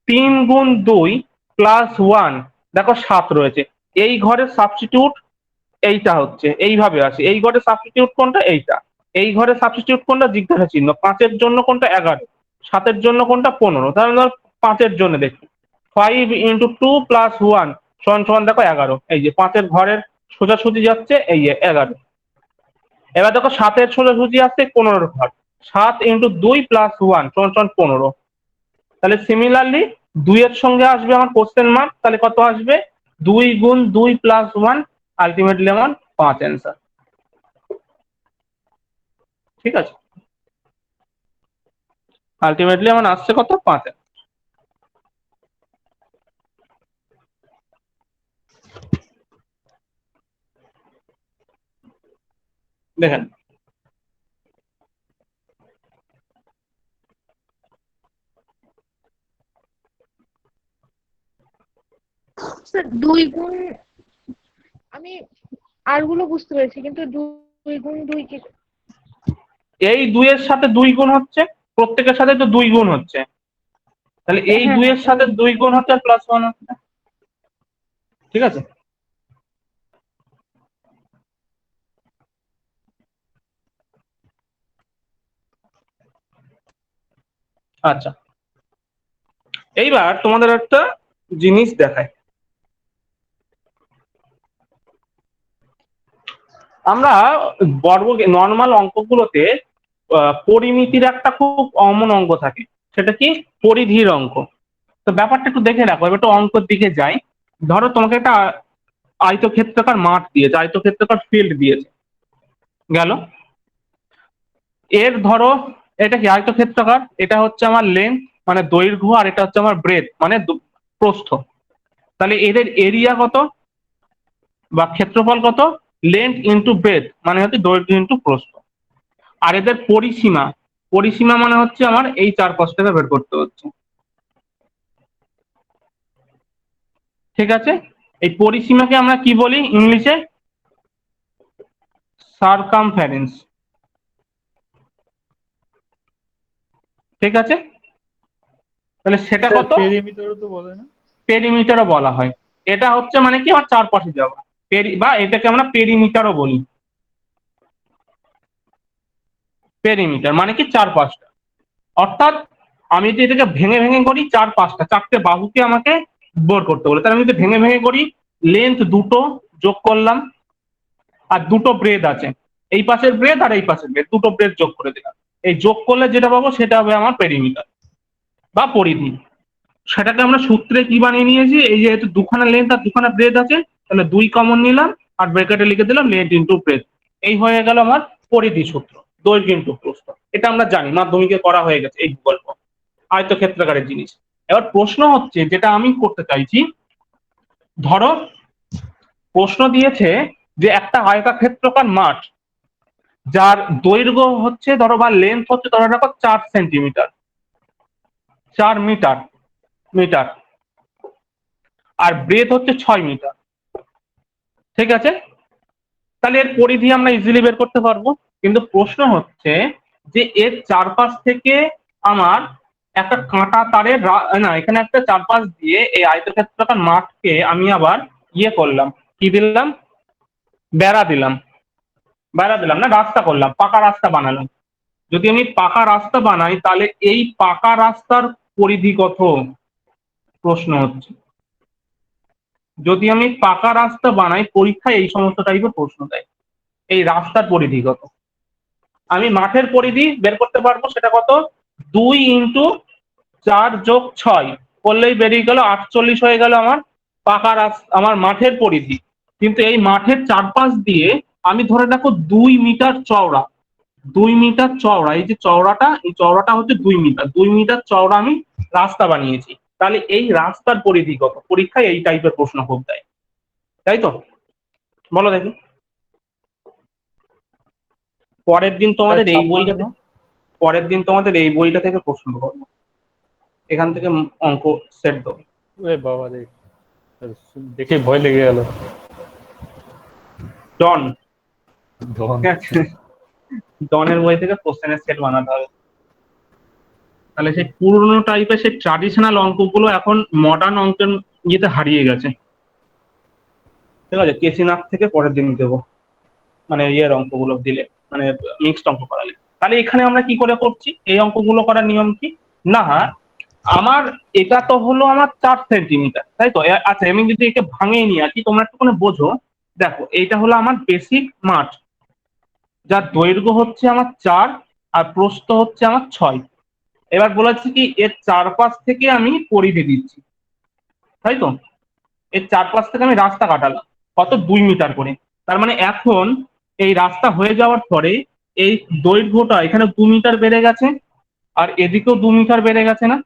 3 গুণ 2 +1, দেখো 7 রয়েছে। এই ঘরের সাবস্টিটিউট এইটা হচ্ছে, এইভাবে আসে। এই ঘরে সাবস্টিটিউট কোনটা? এইটা। এই ঘরে সাবস্টিটিউট কোনটা? জিজ্ঞাসা চিহ্ন। 5 এর জন্য কোনটা? 11। 7 এর জন্য কোনটা? 15। তাহলে ধর 5 এর জন্য দেখি 5 × 2 + 1 = দেখো 11। এই যে 5 এর ঘরের সোজাসুজি যাচ্ছে এই যে 11। এবার দেখো 7 এর সোজাসুজি আসছে 15 ঘর। 7 × 2 + 1 = 15। তাহলে সিমিলারলি 2 এর সঙ্গে আসবে আমার কোশ্চেন মার্ক, তাহলে কত আসবে? 2 গুণ 2 + 1, আলটিমেটলি আমার 5 অ্যান্সার। ঠিক আছে? আলটিমেটলি আমার আসছে কত? 5। দেখেন স্যার 2 গুণ, আমি আরগুলো বুঝতে পেরেছি, কিন্তু 2 গুণ 2 কি? এই 2 এর সাথে 2 গুণ হচ্ছে, প্রত্যেকের সাথে তো 2 গুণ হচ্ছে, তাহলে এই হ্যাঁ 2 হ্যাঁ এর সাথে 2 গুণ হচ্ছে আর +1 হচ্ছে। ঠিক আছে? আচ্ছা এইবার তোমাদের একটা জিনিস দেখায়। আমরা বর্গ নর্মাল অঙ্কগুলোতে পরিমিতির একটা খুব কমন অঙ্ক থাকে, সেটা কি? পরিধির অঙ্ক। তো ব্যাপারটা একটু দেখে রাখো। এবার একটু অঙ্কের দিকে যাই। ধরো তোমাকে একটা আয়তক্ষেত্রাকার মাঠ দিয়েছে, আয়তক্ষেত্রাকার ফিল্ড দিয়েছে, গেল। এর ধরো এটা কি আয়তক্ষেত্রাকার, এটা হচ্ছে আমার লেন্থ মানে দৈর্ঘ্য, আর এটা হচ্ছে আমার ব্রেথ মানে প্রস্থ। তাহলে এদের এরিয়া কত বা ক্ষেত্রফল কত? লেন্থ ইন্টু ব্রেথ মানে হচ্ছে দৈর্ঘ্য ইন্টু প্রস্থ। আর এদের পরিসীমা, পরিসীমা মানে হচ্ছে আমার এই চারপাশটাকে বের করতে হচ্ছে। ঠিক আছে? এই পরিসীমাকে আমরা কি বলি ইংলিশে? সারকামফারেন্স। ঠিক আছে? তাহলে সেটা কত? পেরিমিটারও তো বলে না? পেরিমিটারও বলা হয়। এটা হচ্ছে মানে কি আমার চারপাশে যাওয়া, বা এটাকে আমরা পেরিমিটারও বলি। পেরিমিটার মানে কি চারপাশটা। অর্থাৎ আমি যদি এটাকে ভেঙে ভেঙে করি, চারপাশটা, 4টে বাহুকে আমাকে বের করতে বলে, তাহলে আমি যদি ভেঙে ভেঙে করি, লেন্থ 2টো যোগ করলাম, আর 2টো ব্রেথ আছে, এই পাশের ব্রেথ আর এই পাশের ব্রেথ, 2টো ব্রেথ যোগ করে দিলাম। এই যোগ করলে যেটা পাবো সেটা হবে আমার পেরিমিটার বা পরিধি। সেটাকে আমরা সূত্রে কি বানিয়ে নিয়েছি? এই যেহেতু দুখানা লেন্থ আর দুখানা ব্রেথ আছে, তাহলে 2 কমন নিলাম আর ব্র্যাকেটে লিখে দিলাম লেন্থ ইন্টু ব্রেথ। এই হয়ে গেল আমার পরিধি সূত্র, দৈর্ঘ্য ইন্টু প্রস্থ। এটা আমরা জানি, মাধ্যমিকে করা হয়ে গেছে এই গল্প, আয়তক্ষেত্রাকারের জিনিস। এবার প্রশ্ন হচ্ছে যেটা আমি করতে চাইছি, ধরো প্রশ্ন দিয়েছে যে একটা আয়তক্ষেত্রাকার মাঠ যার দৈর্ঘ্য হচ্ছে ধরো বা লেন্থ হচ্ছে ধরো রাখো 4 সেন্টিমিটার, 4 মিটার, আর ব্রেথ হচ্ছে 6 মিটার, ঠিক আছে? তাহলে এর পরিধি আমরা ইজিলি বের করতে পারবো। কিন্তু প্রশ্ন হচ্ছে যে এর চারপাশ থেকে আমার একটা কাঁটা তারের না, এখানে একটা চারপাশ দিয়ে এই আয়তক্ষেত্রাকার মাঠকে আমি আবার ইয়ে করলাম, কি দিলাম, বেড়া দিলাম, না রাস্তা করলাম, পাকা রাস্তা বানালাম। যদি আমি পাকা রাস্তা বানাই তাহলে এই পাকা রাস্তার পরিধি কত, প্রশ্ন হচ্ছে। যদি আমি পাকা রাস্তা বানাই, পরীক্ষায় এই সমস্ত টাইপের প্রশ্ন দেয়, এই রাস্তার পরিধি কত। আমি মাঠের পরিধি বের করতে পারবো, সেটা কত, 2 × 4 + 6 করলেই বেরিয়ে গেল 48 হয়ে গেল আমার পাকা রাস্তা, আমার মাঠের পরিধি। কিন্তু এই মাঠের চারপাশ দিয়ে আমি ধরে রাখো 2 মিটার চওড়া, 2 মিটার চওড়া, এই যে চওড়াটা, এই চওড়াটা হচ্ছে 2 মিটার, 2 মিটার চওড়া আমি রাস্তা বানিয়েছি। তাহলে এই রাস্তার পরিধি কত, পরীক্ষায় এই টাইপের প্রশ্ন খুব দেয়, তাই তো? বলো দেখি। পরের দিন তোমাদের এই বইটা থেকে প্রশ্ন করবো, এখান থেকে অঙ্ক সেট দেবো। ওরে বাবা রে, দেখে ভয় লেগে গেল। ডন, ডন। ঠিক আছে? ডনের বই থেকে কোশ্চেনের সেট বানাতে হবে। তাহলে সেই পুরনো টাইপের সেই ট্রাডিশনাল অঙ্কগুলো এখন মডার্ন অঙ্কের ইয়েতে হারিয়ে গেছে, ঠিক আছে? কেসিনাথ থেকে পরের দিন দেবো, মানে ইয়ের অঙ্কগুলো দিলে, মানে মিক্সড অঙ্ক করালে। তাহলে এখানে আমরা কি করে করছি, এই অঙ্কগুলো করার নিয়ম কি, না আমার এটা তো হলো আমার 4 সেন্টিমিটার, তাই তো? আচ্ছা, আমি যদি একে ভাঙিয়ে নিয়ে আসি, তোমরা একটুখানি বোঝো। দেখো, এইটা হলো আমার বেসিক মাঠ, যার দৈর্ঘ্য হচ্ছে আমার 4 আর প্রস্থ হচ্ছে আমার 6। এবার বলেছি কি এর চারপাশ থেকে আমি পরিধি দিচ্ছি, তাই তো? এর চারপাশ থেকে আমি রাস্তা কাটালাম, কত, 2 মিটার করে। তার মানে এখন এই রাস্তা হয়ে যাওয়ার পরে এই দৈর্ঘ্যটা এখানে 2 মিটার বেড়ে গেছে, আর এদিকেও 2 মিটার বেড়ে গেছে না,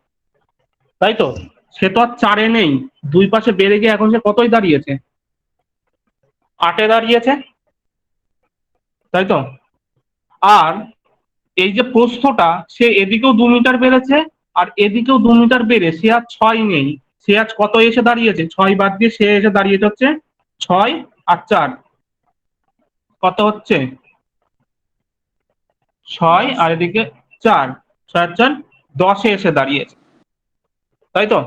তাই তো? সে তো আর 4-এ নেই, দুই পাশে বেড়ে গিয়ে এখন সে কতই দাঁড়িয়েছে, 8-এ দাঁড়িয়েছে, তাই তো? আর এই যে প্রস্থটা, সে এদিকেও 2 মিটার বেড়েছে আর এদিকেও 2 মিটার বেড়ে সে আর 6 নেই, সে আজ কত এসে দাঁড়িয়েছে, 6 বাদ দিয়ে সে এসে দাঁড়িয়েছে হচ্ছে 6 আর 4, কত হচ্ছে, 6 আর এদিকে 4, 6 আর 4 10-এ এসে দাঁড়িয়েছে, তাই তো?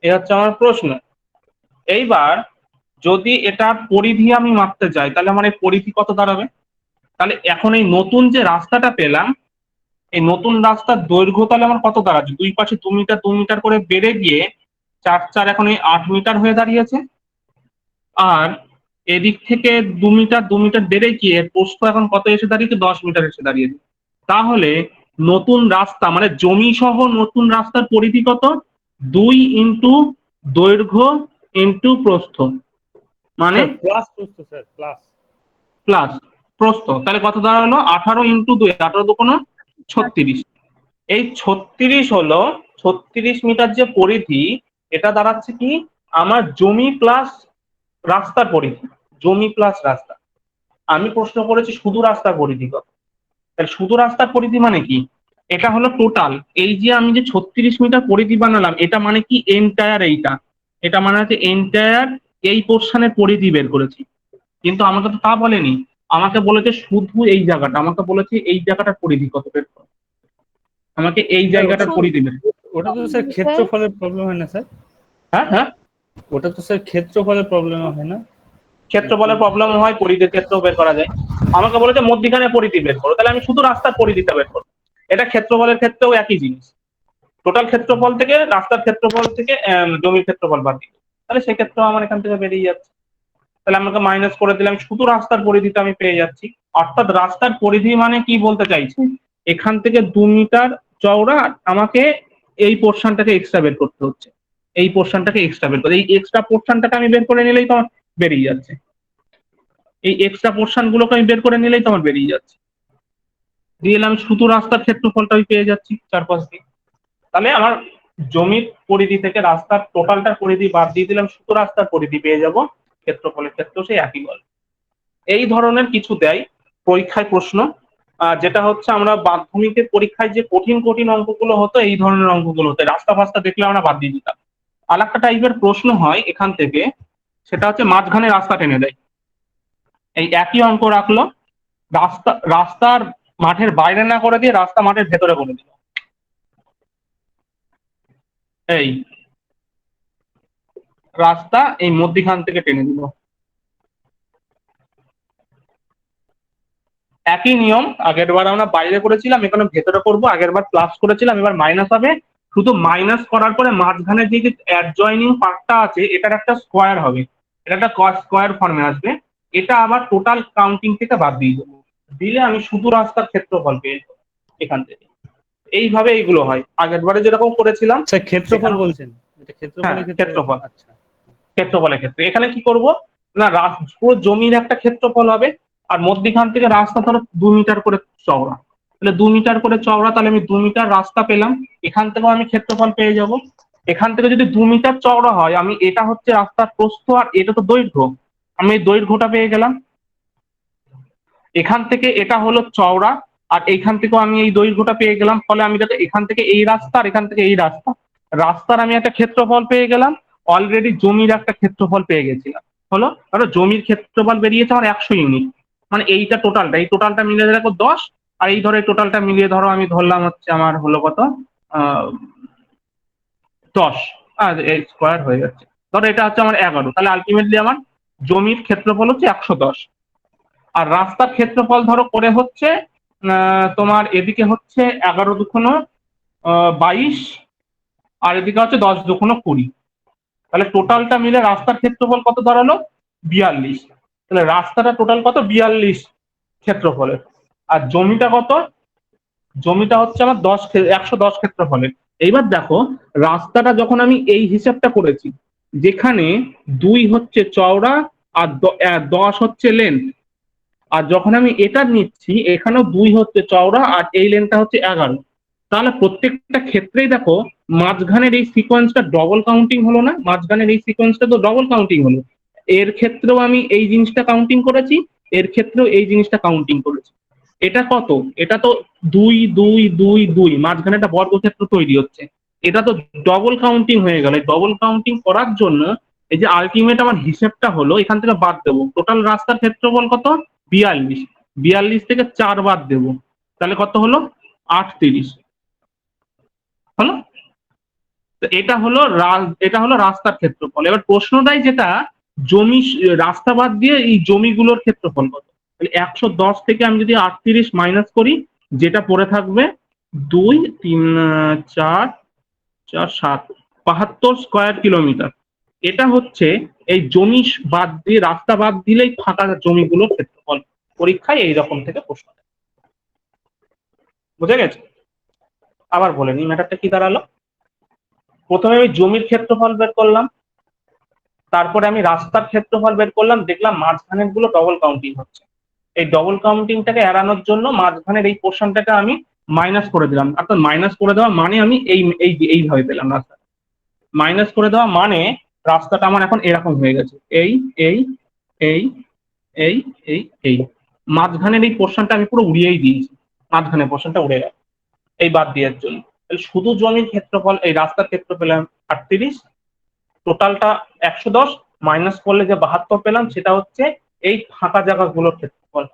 এই হচ্ছে আমার প্রশ্ন। এইবার যদি এটা পরিধি আমি মাপতে যাই, তাহলে আমার এই পরিধি কত দাঁড়াবে? তাহলে এখন এই নতুন যে রাস্তাটা পেলাম, এই নতুন রাস্তার দৈর্ঘ্য তাহলে আমার কত দাঁড়াচ্ছে, দুই পাশে 2 মিটার 2 মিটার করে বেড়ে গিয়ে 4 4 এখন এই 8 মিটার হয়ে দাঁড়িয়েছে। আর এদিক থেকে 2 মিটার 2 মিটার বেড়ে গিয়ে প্রস্থ এখন কত এসে দাঁড়িয়েছে, 10 মিটার এসে দাঁড়িয়েছে। তাহলে নতুন রাস্তা মানে জমি সহ নতুন রাস্তার পরিধি কত, 2 × দৈর্ঘ্য × প্রস্থ, মানে প্লাস প্রস্থ স্যার, প্লাস প্রস্থ। তাহলে কত দাঁড়ালো, 18 × 2, 18 2 36। এই 36 হলো 36 মিটার যে পরিধি, এটা দাঁড়াচ্ছে কি আমার জমি প্লাস রাস্তার পরিধি, জমি প্লাস রাস্তা। আমি প্রশ্ন করেছি শুধু রাস্তার পরিধি কত। তাহলে শুধু রাস্তার পরিধি মানে কি, এটা হলো টোটাল, এই যে আমি যে 36 মিটার পরিধি বানালাম, এটা মানে কি এন্টায়ার, এইটা, এটা মানে হচ্ছে এন্টায়ার এই পোর্শনের পরিধি বের করেছি। কিন্তু আমাকে তো তা বলেনি, আমাকে বলেছে শুধু এই জায়গাটা, আমাকে বলেছে এই জায়গাটার পরিধি কত বের করো, আমাকে এই জায়গাটার পরিধি বের করো। ওটা তো স্যার ক্ষেত্রফলের প্রবলেম হয় না স্যার? হ্যাঁ হ্যাঁ, ওটা তো স্যার ক্ষেত্রফলের প্রবলেম হয় না? ক্ষেত্রফলের প্রবলেম হয়, পরিধির ক্ষেত্রেও বের করা যায়। আমাকে বলেছে মধ্যিখানে পরিধি বের করো, তাহলে আমি শুধু রাস্তার পরিধিটা বের করবো। এটা ক্ষেত্রফলের ক্ষেত্রেও একই জিনিস, টোটাল ক্ষেত্রফল থেকে রাস্তার ক্ষেত্রফল থেকে জমির ক্ষেত্রফল বাদ দিই, তাহলে সেক্ষেত্রেও আমার এখান থেকে বেরিয়ে যাচ্ছে। তাহলে আমাকে মাইনাস করে দিলাম, শুধু রাস্তার পরিধিটা আমি পেয়ে যাচ্ছি। অর্থাৎ রাস্তার পরিধি মানে কি বলতে চাইছি, এখান থেকে 2 মিটার চওড়া, আমাকে এই পোর্শনটাকে এক্সট্রা বের করতে হচ্ছে, এই পোর্শনটাকে এক্সট্রা বের করে, এই এক্সট্রা পোর্শনটাকে আমি বের করে নিলেই তো আমার বেরিয়ে যাচ্ছে, এই এক্সট্রা পোর্শন গুলোকে আমি বের করে নিলেই তো আমার বেরিয়ে যাচ্ছে। দিয়ে দিলে আমি শুধু রাস্তার ক্ষেত্রফলটা আমি পেয়ে যাচ্ছি 4-5 দিয়ে। তাহলে আমার জমির পরিধি থেকে রাস্তার টোটালটার পরিধি বাদ দিয়ে দিলাম, শুধু রাস্তার পরিধি পেয়ে যাব, ক্ষেত্রফলের ক্ষেত্রেও সেই একই গল্প। এই ধরনের কিছু দেয় পরীক্ষায় প্রশ্ন, যেটা হচ্ছে আমরা মাধ্যমিকের পরীক্ষায় যে কঠিন কঠিন অঙ্কগুলো হতো এই ধরনের অঙ্কগুলো হতো, রাস্তা ফাস্তা দেখলে আমরা বাদ দিয়ে দিতাম। আর একটা টাইপের প্রশ্ন হয় এখান থেকে, সেটা হচ্ছে মাঝখানে রাস্তা টেনে দেয়। এই একই অঙ্ক রাখলো, রাস্তার মাঠের বাইরে না করে দিয়ে রাস্তা মাঠের ভেতরে করে দিল, এই রাস্তা এই মধ্যিখান থেকে টেনে দিল। একই নিয়ম, আগের বার আমরা বাইরে করেছিলাম, এখানে ভেতরে করব, আগের বার প্লাস করেছিলাম, এবার মাইনাস হবে। শুধু মাইনাস করার পরে মাঝখানে যে অ্যাডজয়নিং পার্টটা আছে এটার একটা স্কোয়ার হবে, এটা একটা স্কোয়ার ফর্মে আসবে, এটা আবার টোটাল কাউন্টিং থেকে বাদ দিয়ে দেবো, দিলে আমি শুধু রাস্তার ক্ষেত্রফল পেয়ে যাবো এখান থেকে। এইভাবে এইগুলো হয়, আগের বারে যেরকম করেছিলাম। স্যার ক্ষেত্রফল বলছেন, এটা হ্যাঁ, ক্ষেত্রফলের ক্ষেত্রে? ক্ষেত্রফল, আচ্ছা। ক্ষেত্রফলের ক্ষেত্রে এখানে কি করব না, পুরো জমির একটা ক্ষেত্রফল হবে, আর মধ্যিখান থেকে রাস্তা ধরো 2 মিটার করে চওড়া, তাহলে 2 মিটার করে চওড়া, তাহলে আমি 2 মিটার রাস্তা পেলাম, এখান থেকেও আমি ক্ষেত্রফল পেয়ে যাব। এখান থেকে যদি 2 মিটার চওড়া হয়, আমি এটা হচ্ছে রাস্তার প্রস্থ আর এটা তো দৈর্ঘ্য, আমি এই দৈর্ঘ্যটা পেয়ে গেলাম। এখান থেকে এটা হলো চওড়া, আর এইখান থেকেও আমি এই দৈর্ঘ্যটা পেয়ে গেলাম, ফলে আমি যাতে এখান থেকে এই রাস্তা আর এখান থেকে এই রাস্তা, রাস্তার আমি একটা ক্ষেত্রফল পেয়ে গেলাম, অলরেডি জমির একটা ক্ষেত্রফল পেয়ে গেছিলাম। হলো ধরো জমির ক্ষেত্রফল বেরিয়েছে আমার 100 ইউনিট, মানে এইটা টোটালটা, এই টোটালটা মিলিয়ে দেখো 10, আর এই ধরো এই টোটালটা মিলিয়ে ধরো আমি ধরলাম হচ্ছে আমার হলো কত 10, আর এই স্কোয়ার হয়ে যাচ্ছে, ধরো এটা হচ্ছে আমার 11, তাহলে আলটিমেটলি আমার জমির ক্ষেত্রফল হচ্ছে 110। আর রাস্তার ক্ষেত্রফল ধরো করে হচ্ছে তোমার এদিকে হচ্ছে 11 দুগুণ 22, আর এদিকে হচ্ছে 10 দুগুণ 20, তাহলে টোটালটা মিলে রাস্তার ক্ষেত্রফল কত দাঁড়ালো 42। তাহলে রাস্তাটা টোটাল কত 42 ক্ষেত্রফলের, আর জমিটা কত, জমিটা হচ্ছে আমার 110 ক্ষেত্রফলের। এইবার দেখো রাস্তাটা যখন আমি এই হিসাবটা করেছি, যেখানে 2 হচ্ছে চওড়া আর 10 হচ্ছে লেন্থ, আর যখন আমি এটা নিচ্ছি এখানেও 2 হচ্ছে চওড়া আর এই লেন্থটা হচ্ছে 11, তাহলে প্রত্যেকটা ক্ষেত্রেই দেখো মাঝখানের এই সিকোয়েন্সটা ডবল কাউন্টিং হলো না, মাঝখানের এই সিকোয়েন্সটা তো ডবল কাউন্টিং হলো, এর ক্ষেত্রেও আমি এই জিনিসটা কাউন্টিং করেছি, এর ক্ষেত্রেও এই জিনিসটা কাউন্টিং করেছি। এটা কত, এটা তো 2 2 2 2, মাঝখানে একটা বর্গক্ষেত্র তৈরি হচ্ছে, এটা তো ডবল কাউন্টিং হয়ে গেল। ডবল কাউন্টিং করার জন্য এই যে আলটিমেট আমার হিসেবটা হলো, এখান থেকে বাদ দেবো, টোটাল রাস্তার ক্ষেত্রফল কত 42, 42 থেকে 4 বাদ দেবো, তাহলে কত হলো 38 হলো। তো এটা হলো রাস্তার ক্ষেত্রফল। এবার প্রশ্নটাই যেটা জমি, রাস্তা বাদ দিয়ে এই জমিগুলোর ক্ষেত্রফল কত, তাহলে 110 থেকে আমি যদি 38 মাইনাস করি, যেটা পড়ে থাকবে 2 3 4 4 7 72 স্কোয়ার কিলোমিটার। এটা হচ্ছে এই জমি বাদ দিয়ে, রাস্তা বাদ দিলেই ফাঁকা জমিগুলোর ক্ষেত্রফল। পরীক্ষায় এইরকম থেকে প্রশ্ন দেয়। বুঝে গেছে? আবার বলে নিই ম্যাটারটা কি দাঁড়ালো। প্রথমে আমি জমির ক্ষেত্রফল বের করলাম, তারপরে আমি রাস্তার ক্ষেত্রফল বের করলাম, দেখলাম মাঝখানের গুলো ডবল কাউন্টিং হচ্ছে, এই ডবল কাউন্টিংটাকে এড়ানোর জন্য মাঝখানের এই পোর্শনটাকে আমি মাইনাস করে দিলাম। অর্থাৎ মাইনাস করে দেওয়া মানে আমি এইভাবে পেলাম রাস্তা, মাইনাস করে দেওয়া মানে রাস্তাটা আমার এখন এরকম হয়ে গেছে, এই এই এই এই এই এই মাঝখানের এই পোর্শনটা আমি পুরো উড়িয়েই দিয়েছি, মাঝখানের পোর্শনটা উড়ে গেল এই বাদ দেওয়ার জন্য। তাহলে শুধু জমির ক্ষেত্রফল, এই রাস্তার ক্ষেত্র পেলাম 38, টোটালটা 110, মাইনাস করলে যে 72 পেলাম সেটা হচ্ছে এই ফাঁকা জায়গাগুলোর ক্ষেত্রফল।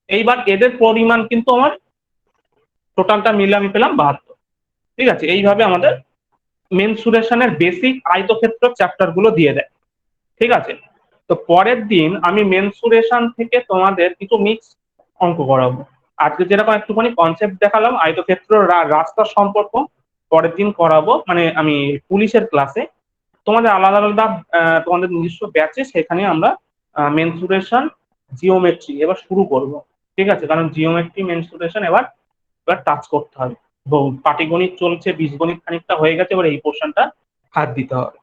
এইবার এদের পরিমাণ কিন্তু আমার টোটালটা মিলে আমি পেলাম 72। ঠিক আছে, এইভাবে আমাদের মেনসুরেশনের বেসিক আয়তক্ষেত্র চ্যাপ্টার গুলো দিয়ে দেয়। ঠিক আছে, তো পরের দিন আমি মেনসুরেশন থেকে তোমাদের কিছু মিক্স অঙ্ক করাবো। আজকে যেরকম একটুখানি কনসেপ্ট দেখালাম আয়তক্ষেত্র রাস্তার সম্পর্ক, পরের দিন করাবো, মানে আমি পুলিশের ক্লাসে তোমাদের আলাদা আলাদা তোমাদের নিজস্ব ব্যাচে, সেখানে আমরা মেনসুরেশন জিওমেট্রি এবার শুরু করব। ঠিক আছে, কারণ জিওমেট্রি মেনসুরেশন এবার টাচ করতে হবে। পাটিগণিত চলছে, বীজগণিত খানিকটা হয়ে গেছে, এবার এই পোর্শনটা হাত দিতে হবে।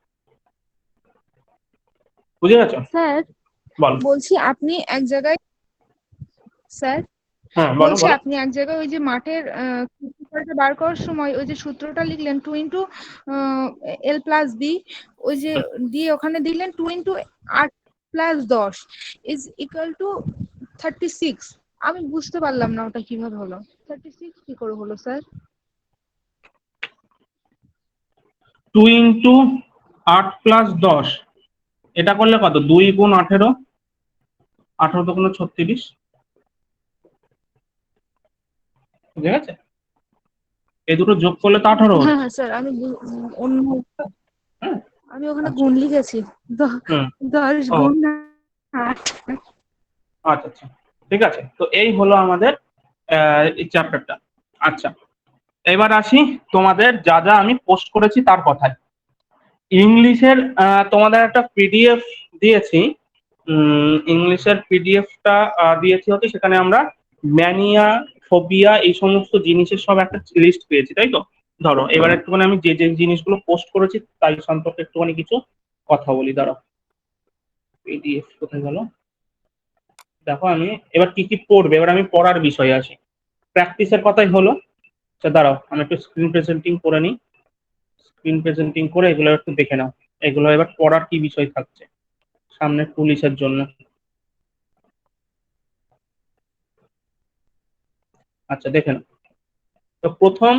বুঝে গেছো? স্যার বল। বলছি আপনি এক জায়গায়, স্যার হ্যাঁ বলো বলছি বলো। আপনি এক জায়গায় ওই যে মাঠের ক্ষেত্রফলটা বার করার সময় ওই যে সূত্রটা লিখলেন 2 × L+B, ওই যে দিয়ে ওখানে দিলেন 2 × 8 + 10 = 36। আমি বুঝতে পারলাম না ওটা কিভাবে হলো, 36 কি করে হলো স্যার? 2 × 8 + 10, এটা করলে কত? 2 × 18, 18 × 36, ঠিক আছে? এই দুটো যোগ করলে তো 18 হ্যাঁ হচ্ছে। হ্যাঁ স্যার, অন্য হ্যাঁ, আমি ওখানে আচ্ছা। গুণ লিখেছি, হুম। 10 ও গুণ 8। আচ্ছা আচ্ছা, ঠিক আছে। তো এই হলো আমাদের এই চ্যাপ্টারটা। আচ্ছা, এবার আসি তোমাদের যা যা আমি পোস্ট করেছি তার কথায়। ইংলিশের তোমাদের একটা পিডিএফ দিয়েছি। ইংলিশের পিডিএফটা দিয়েছি হচ্ছে, সেখানে আমরা ম্যানিয়া, ফোবিয়া, এই সমস্ত জিনিসের সব একটা লিস্ট পেয়েছি, তাই তো? ধরো এবার একটুখানি আমি যে যে জিনিসগুলো পোস্ট করেছি তাই সম্পর্কে একটুখানি কিছু কথা বলি, দাঁড়াও। পিডিএফ কোথায় গেল? দেখো আমি এবার কি কি পড়বে, এবার আমি পড়ার বিষয়ে আসি। প্র্যাকটিসের কথাই হলো। আচ্ছা দাঁড়াও, আমি একটু স্ক্রিন প্রেজেন্টিং করে নিই। স্ক্রিন প্রেজেন্টিং করে এগুলো একটু দেখে নাও। এগুলো এবার পড়ার কি বিষয় থাকছে সামনে পুলিশের জন্য। আচ্ছা দেখে নাও। তো প্রথম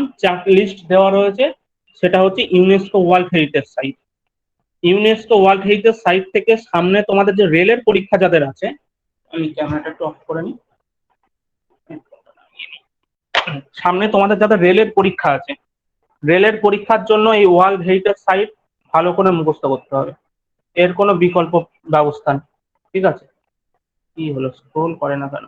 লিস্ট দেওয়া রয়েছে, সেটা হচ্ছে UNESCO world heritage site. UNESCO world heritage site থেকে সামনে তোমাদের যে রেলের পরীক্ষা যাদের আছে, আমি ক্যামেরাটা একটু অফ করে নিই। সামনে তোমাদের যাদের রেলের পরীক্ষা আছে, রেলের পরীক্ষার জন্য এই ওয়ার্ল্ড হেরিটেজ সাইট ভালো করে মুখস্থ করতে হবে। এর কোনো বিকল্প ব্যবস্থা নেই, ঠিক আছে? কি হলো, স্ক্রোল করে না কেন?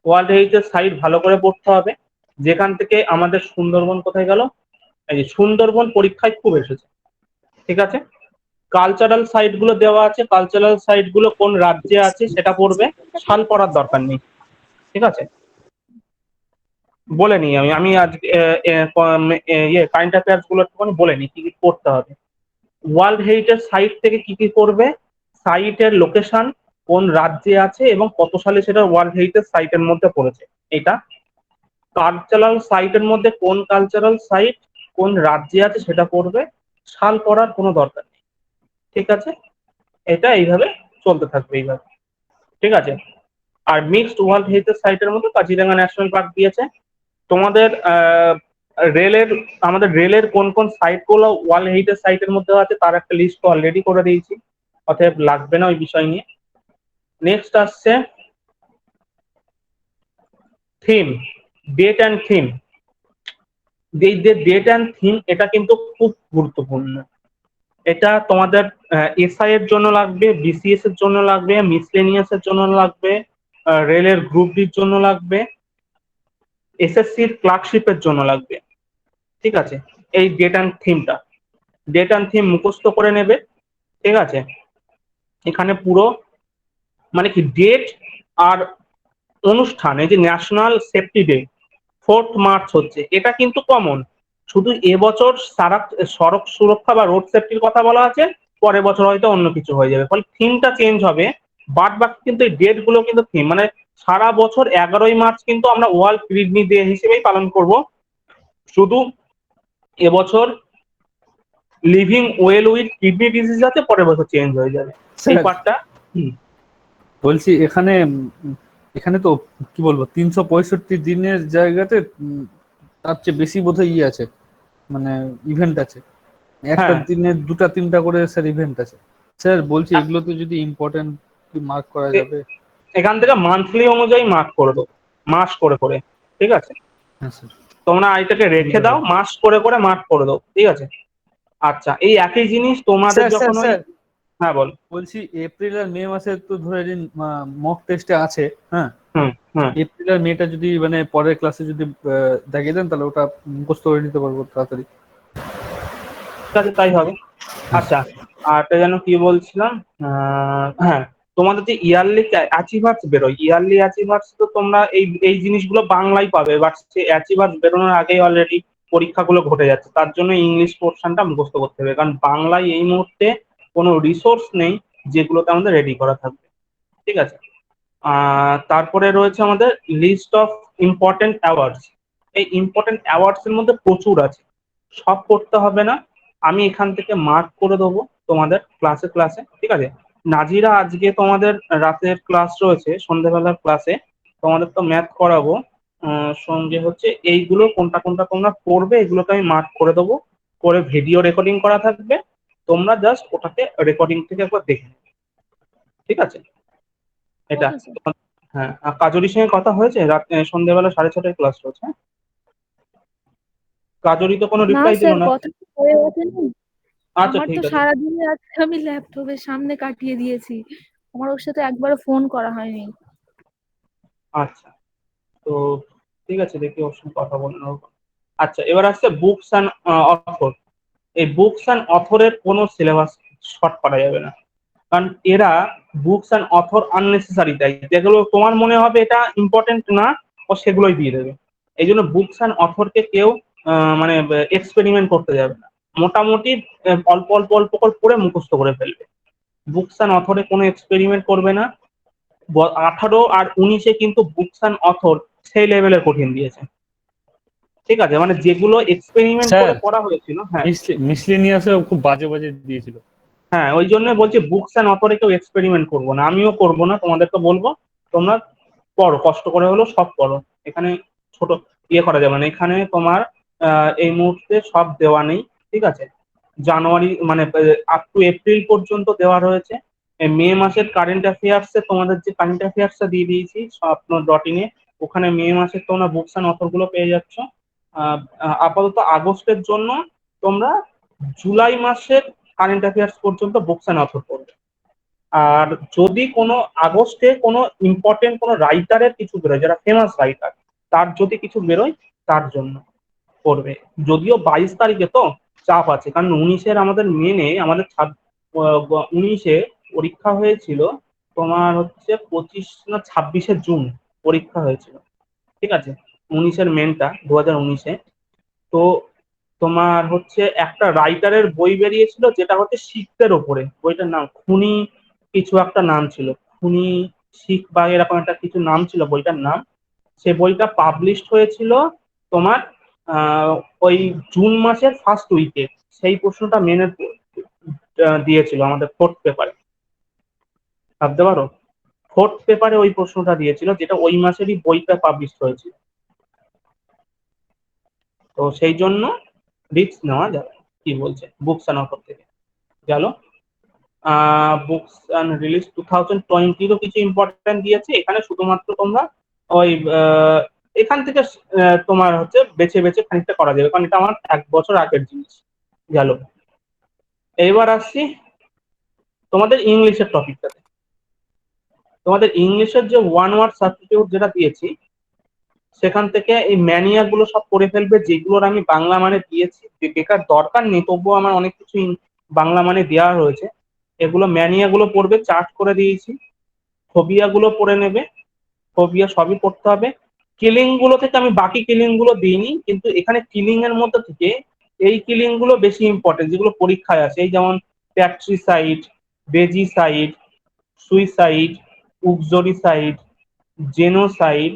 ওয়ার্ল্ড হেরিটেজ সাইট ভালো করে পড়তে হবে। যেখান থেকে আমাদের সুন্দরবন কোথায় গেল, এই যে সুন্দরবন পরীক্ষায় খুব এসেছে, ঠিক আছে? কালচারাল সাইট গুলো দেওয়া আছে, কালচারাল সাইট গুলো কোন রাজ্যে আছে সেটা পড়বে, সাল পড়ার দরকার নেই, ঠিক আছে? বলে নিই আমি আজ কারেন্ট অ্যাফেয়ার্স গুলো একটুখানি বলে নিই কি কি করতে হবে। ওয়ার্ল্ড হেরিটেজ সাইট থেকে কি কি করবে, সাইটের লোকেশন, কোন রাজ্যে আছে এবং কত সালে সেটা ওয়ার্ল্ড হেরিটেজ সাইটের মধ্যে পড়েছে, এটা। কালচারাল সাইটের মধ্যে কোন কালচারাল সাইট কোন রাজ্যে আছে সেটা পড়বে, সাল পড়ার কোনো দরকার নেই, ঠিক আছে? এটা এইভাবে চলতে থাকবে এইভাবে, ঠিক আছে? আর মিক্সড ওয়ার্ল্ড হেরিটেজ সাইটের মধ্যে কাজিরাঙ্গা ন্যাশনাল পার্ক দিয়েছে। তোমাদের রেলের, আমাদের রেলের কোন কোন সাইট গুলো ওয়ার্ল্ড হেরিটেজ সাইটের মধ্যে আছে তার একটা লিস্ট অলরেডি করে দিয়েছি, অতএব লাগবে না ওই বিষয় নিয়ে। নেক্সট আসছে থিম, ডেট অ্যান্ড থিম। এই যে ডেট অ্যান্ড থিম, এটা কিন্তু খুব গুরুত্বপূর্ণ। এটা তোমাদের এসআই এর জন্য লাগবে, বিসিএস এর জন্য লাগবে, মিসলেনিয়াস এর জন্য লাগবে, রেলের গ্রুপ ডির জন্য লাগবে, এসএসসির ক্লার্কশিপের জন্য লাগবে, ঠিক আছে? এই ডেট অ্যান্ড থিমটা, ডেট অ্যান্ড থিম মুখস্থ করে নেবে, ঠিক আছে? এখানে পুরো মানে কি ডেট আর অনুষ্ঠান, এই যে national safety day 4th March হচ্ছে, এটা কিন্তু কমন। শুধু এবছর সড়ক সুরক্ষা বা রোড সেফটির কথা বলা আছে, পরের বছর হয়তো অন্য কিছু হয়ে যাবে, ফলে থিমটা চেঞ্জ হবে। বাদ বাকি কিন্তু এই ডেট গুলো কিন্তু থিম, মানে সারা বছর 11ই মার্চ কিন্তু আমরা ওয়ার্ল্ড কিডনি ডে হিসেবেই পালন করব। শুধু এবছর living well with kidney disease আছে, পরের বছর চেঞ্জ হয়ে যাবে এই স্যার পার্টটা। বলছি এখানে এখানে তো কি বলবো 365 দিনের জায়গাতে তার চেয়ে বেশি বোধহয় ইয়ে আছে, মানে ইভেন্ট আছে। একটা হ্যাঁ, দিনে দুটা তিনটা করে স্যার ইভেন্ট আছে। স্যার বলছি এগুলোতে যদি ইম্পর্টেন্ট মার্ক করা যাবে? এখান থেকে মান্থলি অনুযায়ী মার্ক করে দেবো, মাস করে করে, ঠিক আছে? হ্যাঁ স্যার। তোমরা আইটাকে রেখে দাও, মাস করে করে মার্ক করে দাও, ঠিক আছে? আচ্ছা, এই একই জিনিস তোমাদের স্যার স্যার যখন ওই, স্যার হ্যাঁ বল। বলছি এপ্রিল আর মে মাসে তো ধরে নিন মক টেস্টে আছে, হ্যাঁ। হুম হুম, এপ্রিল আর মেটা যদি মানে পরের ক্লাসে যদি দেখিয়ে দেন তাহলে ওটা মুখস্থ করে নিতে পারবো তাড়াতাড়ি। ঠিক আছে, তাই হবে। আচ্ছা, আর একটা যেন কি বলছিলাম, হ্যাঁ, তোমাদের যে ইয়ারলি অ্যাচিভার্স বেরোয়, ইয়ারলি অ্যাচিভার্স তো তোমরা এই এই জিনিসগুলো বাংলায় পাবে, বাট সে অ্যাচিভার্স বেরোনোর আগেই অলরেডি পরীক্ষাগুলো ঘটে যাচ্ছে, তার জন্য ইংলিশ পোর্শনটা মুখস্থ করতে হবে, কারণ বাংলায় এই মুহূর্তে কোনো রিসোর্স নেই যেগুলোতে আমাদের রেডি করা থাকবে। ঠিক আছে, তারপরে রয়েছে আমাদের লিস্ট অফ ইম্পর্টেন্ট অ্যাওয়ার্ডস। এই ইম্পর্টেন্ট অ্যাওয়ার্ডস এর মধ্যে প্রচুর আছে, সব করতে হবে না, আমি এখান থেকে মার্ক করে দেবো তোমাদের ক্লাসে ক্লাসে। ঠিক আছে, নাজিরা আজকে তোমাদের রাতের ক্লাস রয়েছে, সন্ধ্যেবেলার ক্লাসে তোমাদের তো ম্যাথ করাবো, সঙ্গে হচ্ছে এইগুলো কোনটা কোনটা তোমরা পড়বে এগুলোকে আমি মার্ক করে দেবো, করে ভিডিও রেকর্ডিং করা থাকবে, তোমরা জাস্ট ওটাকে রেকর্ডিং থেকে একবার দেখে নেবে। ঠিক আছে, এটা ওকে স্যার। হ্যাঁ। আর কাজরির সঙ্গে কথা হয়েছে? রাত সন্ধ্যেবেলা 6:30 ক্লাস রয়েছে, হ্যাঁ? কাজরি তো কোনো না রিপ্লাই দিল স্যার, না। কথা তো হয়ে ওঠেনি। আচ্ছা আমার ঠিক তো আছে। সারাদিনে আজকে আমি ল্যাপটপের সামনে কাটিয়ে দিয়েছি, আমার ওর সাথে একবারও ফোন করা হয়নি। আচ্ছা, তো ঠিক আছে, দেখি ওর সঙ্গে কথা বলে নেবো। আচ্ছা, এবার আসছে বুকস অ্যান্ড অথর। এই বুকস অ্যান্ড অথরের কোনো সিলেবাস শর্ট করা যাবে না, কারণ এরা বুকস অ্যান্ড অথর আননেসেসারি দেয়, যেগুলো তোমার মনে হবে এটা ইম্পর্টেন্ট না, ও সেগুলোই দিয়ে দেবে। এই জন্য বুকস অ্যান্ড অথরকে কেউ মানে এক্সপেরিমেন্ট করতে যাবে না, মোটামুটি অল্প অল্প অল্প করে পড়ে মুখস্থ করে ফেলবে। বুকস অ্যান্ড অথরে কোনো এক্সপেরিমেন্ট করবে না। 18 আর 19-এ কিন্তু বুকস অ্যান্ড অথর সেই লেভেলের কঠিন দিয়েছে। ঠিক আছে, মানে যেগুলো এক্সপেরিমেন্ট করে স্যার করা হয়েছিল। হ্যাঁ মিসলেনিয়াসে খুব বাজে বাজে দিয়েছিল। হ্যাঁ, ওই জন্য বলছি বুকস অ্যান্ড অথরে কেউ এক্সপেরিমেন্ট করবো না, আমিও করবো না, তোমাদেরকে বলবো তোমরা পড়ো, কষ্ট করে হলেও সব পড়ো। এখানে ছোট ইয়ে করা যাবে না, এখানে তোমার এই মুহূর্তে সব দেওয়া নেই। ঠিক আছে, জানুয়ারি মানে আপ টু এপ্রিল পর্যন্ত দেওয়া রয়েছে। মে মাসের কারেন্ট অ্যাফেয়ার্সে তোমাদের যে কারেন্ট অ্যাফেয়ার্সটা দিয়ে দিয়েছি স্বপ্ন.in-এ, ওখানে মে মাসের তোমরা বুকস অ্যান্ড অথর গুলো পেয়ে যাচ্ছ। আপাতত আগস্টের জন্য তোমরা জুলাই মাসের কারেন্ট অ্যাফেয়ার্স পর্যন্ত বুকস অ্যান্ড অথর পড়বে। আর যদি কোনো আগস্টে কোনো ইম্পর্টেন্ট কোনো রাইটারের কিছু বেরোয়, যারা ফেমাস রাইটার, তার যদি কিছু বেরোয় তার জন্য পড়বে। যদিও 22 তারিখে তো চাপ আছে, কারণ 19-এর আমাদের মেনে আমাদের 19-এ পরীক্ষা হয়েছিল, তোমার হচ্ছে 25 না 26শে জুন পরীক্ষা হয়েছিল। ঠিক আছে, 19-এর মেনটা 2019-এ। তো তোমার হচ্ছে একটা রাইটারের বই বেরিয়েছিল, যেটা হচ্ছে শিখদের ওপরে, বইটার নাম খুনি কিছু একটা নাম ছিল, খুনি শিখ বা এরকম একটা কিছু নাম ছিল বইটার নাম। সে বইটা পাবলিশড হয়েছিল তোমার ওই জুন মাসের ফার্স্ট উইকে। সেই প্রশ্নটা মেনে দিয়েছিল আমাদের ফোর্থ পেপারে, ভাবতে পারো, ফোর্থ পেপারে ওই প্রশ্নটা দিয়েছিল, যেটা ওই মাসেরই বইটা পাবলিশ হয়েছিল। তো সেই জন্য রিস্ক নেওয়া যাবে। কি বলছে বুকস অ্যান্ড অথর থেকে গেল। বুকস অ্যান্ড রিলিজ 2020-ও কিছু ইম্পর্টেন্ট দিয়েছে, এখানে শুধুমাত্র তোমরা ওই এখান থেকে তোমার হচ্ছে বেছে বেছে খানিকটা করা যাবে, কারণ এটা আমার 1 বছর আগের জিনিস গেল। এইবার আসছি তোমাদের ইংলিশের টপিকটাতে। তোমাদের ইংলিশের যে ওয়ান ওয়ার্ড সাবস্টিটিউট যেটা দিয়েছি, সেখান থেকে এই ম্যানিয়া গুলো সব করে ফেলবে, যেগুলোর আমি বাংলা মানে দিয়েছি, বেকার দরকার নেই, তবুও আমার অনেক কিছু বাংলা মানে দেওয়া রয়েছে, এগুলো ম্যানিয়া গুলো পড়বে, চার্ট করে দিয়েছি। ফোবিয়া গুলো পড়ে নেবে, ফোবিয়া সবই পড়তে হবে। কিলিং গুলো থেকে আমি বাকি কিলিং গুলো দিইনি, কিন্তু এখানে কিলিং এর মধ্যে থেকে এই কিলিং গুলো বেশি ইম্পর্টেন্ট, যেগুলো পরীক্ষায় আছে, এই যেমন প্যাট্রিসাইড, বেজিসাইড, সুইসাইড, উকজোরিসাইড, জেনোসাইড,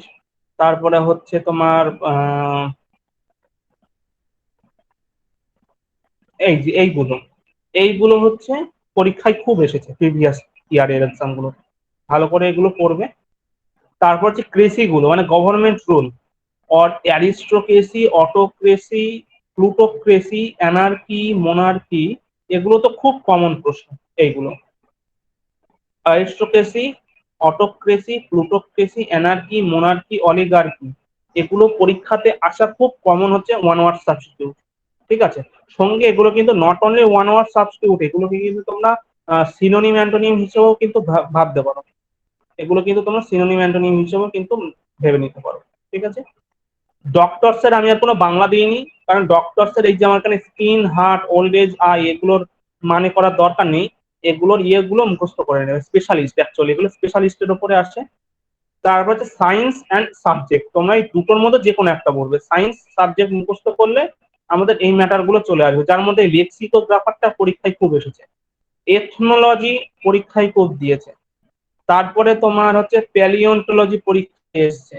তারপরে হচ্ছে তোমার এইগুলো এইগুলো হচ্ছে পরীক্ষায় খুব এসেছে প্রিভিয়াস ইয়ারের এক্সাম গুলো, ভালো করে এগুলো পড়বে। তারপর হচ্ছে ক্রেসি গুলো, মানে government rule, aristocracy, autocracy, plutocracy, anarchy, monarchy, এগুলো তো খুব কমন প্রশ্ন। এইগুলো aristocracy, autocracy, plutocracy, anarchy, monarchy, oligarchy, এগুলো পরীক্ষাতে আসা খুব কমন হচ্ছে ওয়ান ওয়ার্ড সাবস্টিটিউট। ঠিক আছে, সঙ্গে এগুলো কিন্তু not only one word substitute, এগুলোকে কিন্তু তোমরা সিনোনিম অ্যান্টোনিম হিসেবেও কিন্তু ভাবতে পারো, এগুলো কিন্তু তোমরা সিনোনিম অ্যান্টোনিম হিসেবেও কিন্তু ভেবে নিতে পারো। ঠিক আছে, ডক্টরস এর আমি আর কোনো বাংলা দিইনি, কারণ ডক্টরস এর এই যে আমার এখানে skin, heart, old age, eye, এগুলোর মানে করার দরকার নেই, এগুলোর ইয়েগুলো মুখস্থ করে নেবে স্পেশালিস্ট, অ্যাকচুয়ালি এগুলো স্পেশালিস্টের উপরে আসে। তারপর হচ্ছে সায়েন্স অ্যান্ড সাবজেক্ট, তোমরা এই দুটোর মধ্যে যে কোনো একটা পড়বে। সায়েন্স সাবজেক্ট মুখস্থ করলে আমাদের এই ম্যাটার গুলো চলে আসবে, যার মধ্যে লেক্সিকোগ্রাফারটা পরীক্ষায় খুব এসেছে। এথনোলজি পরীক্ষায় খুব দিয়েছে। তারপরে তোমার হচ্ছে প্যালিওন্টোলজি পরীক্ষায় এসছে।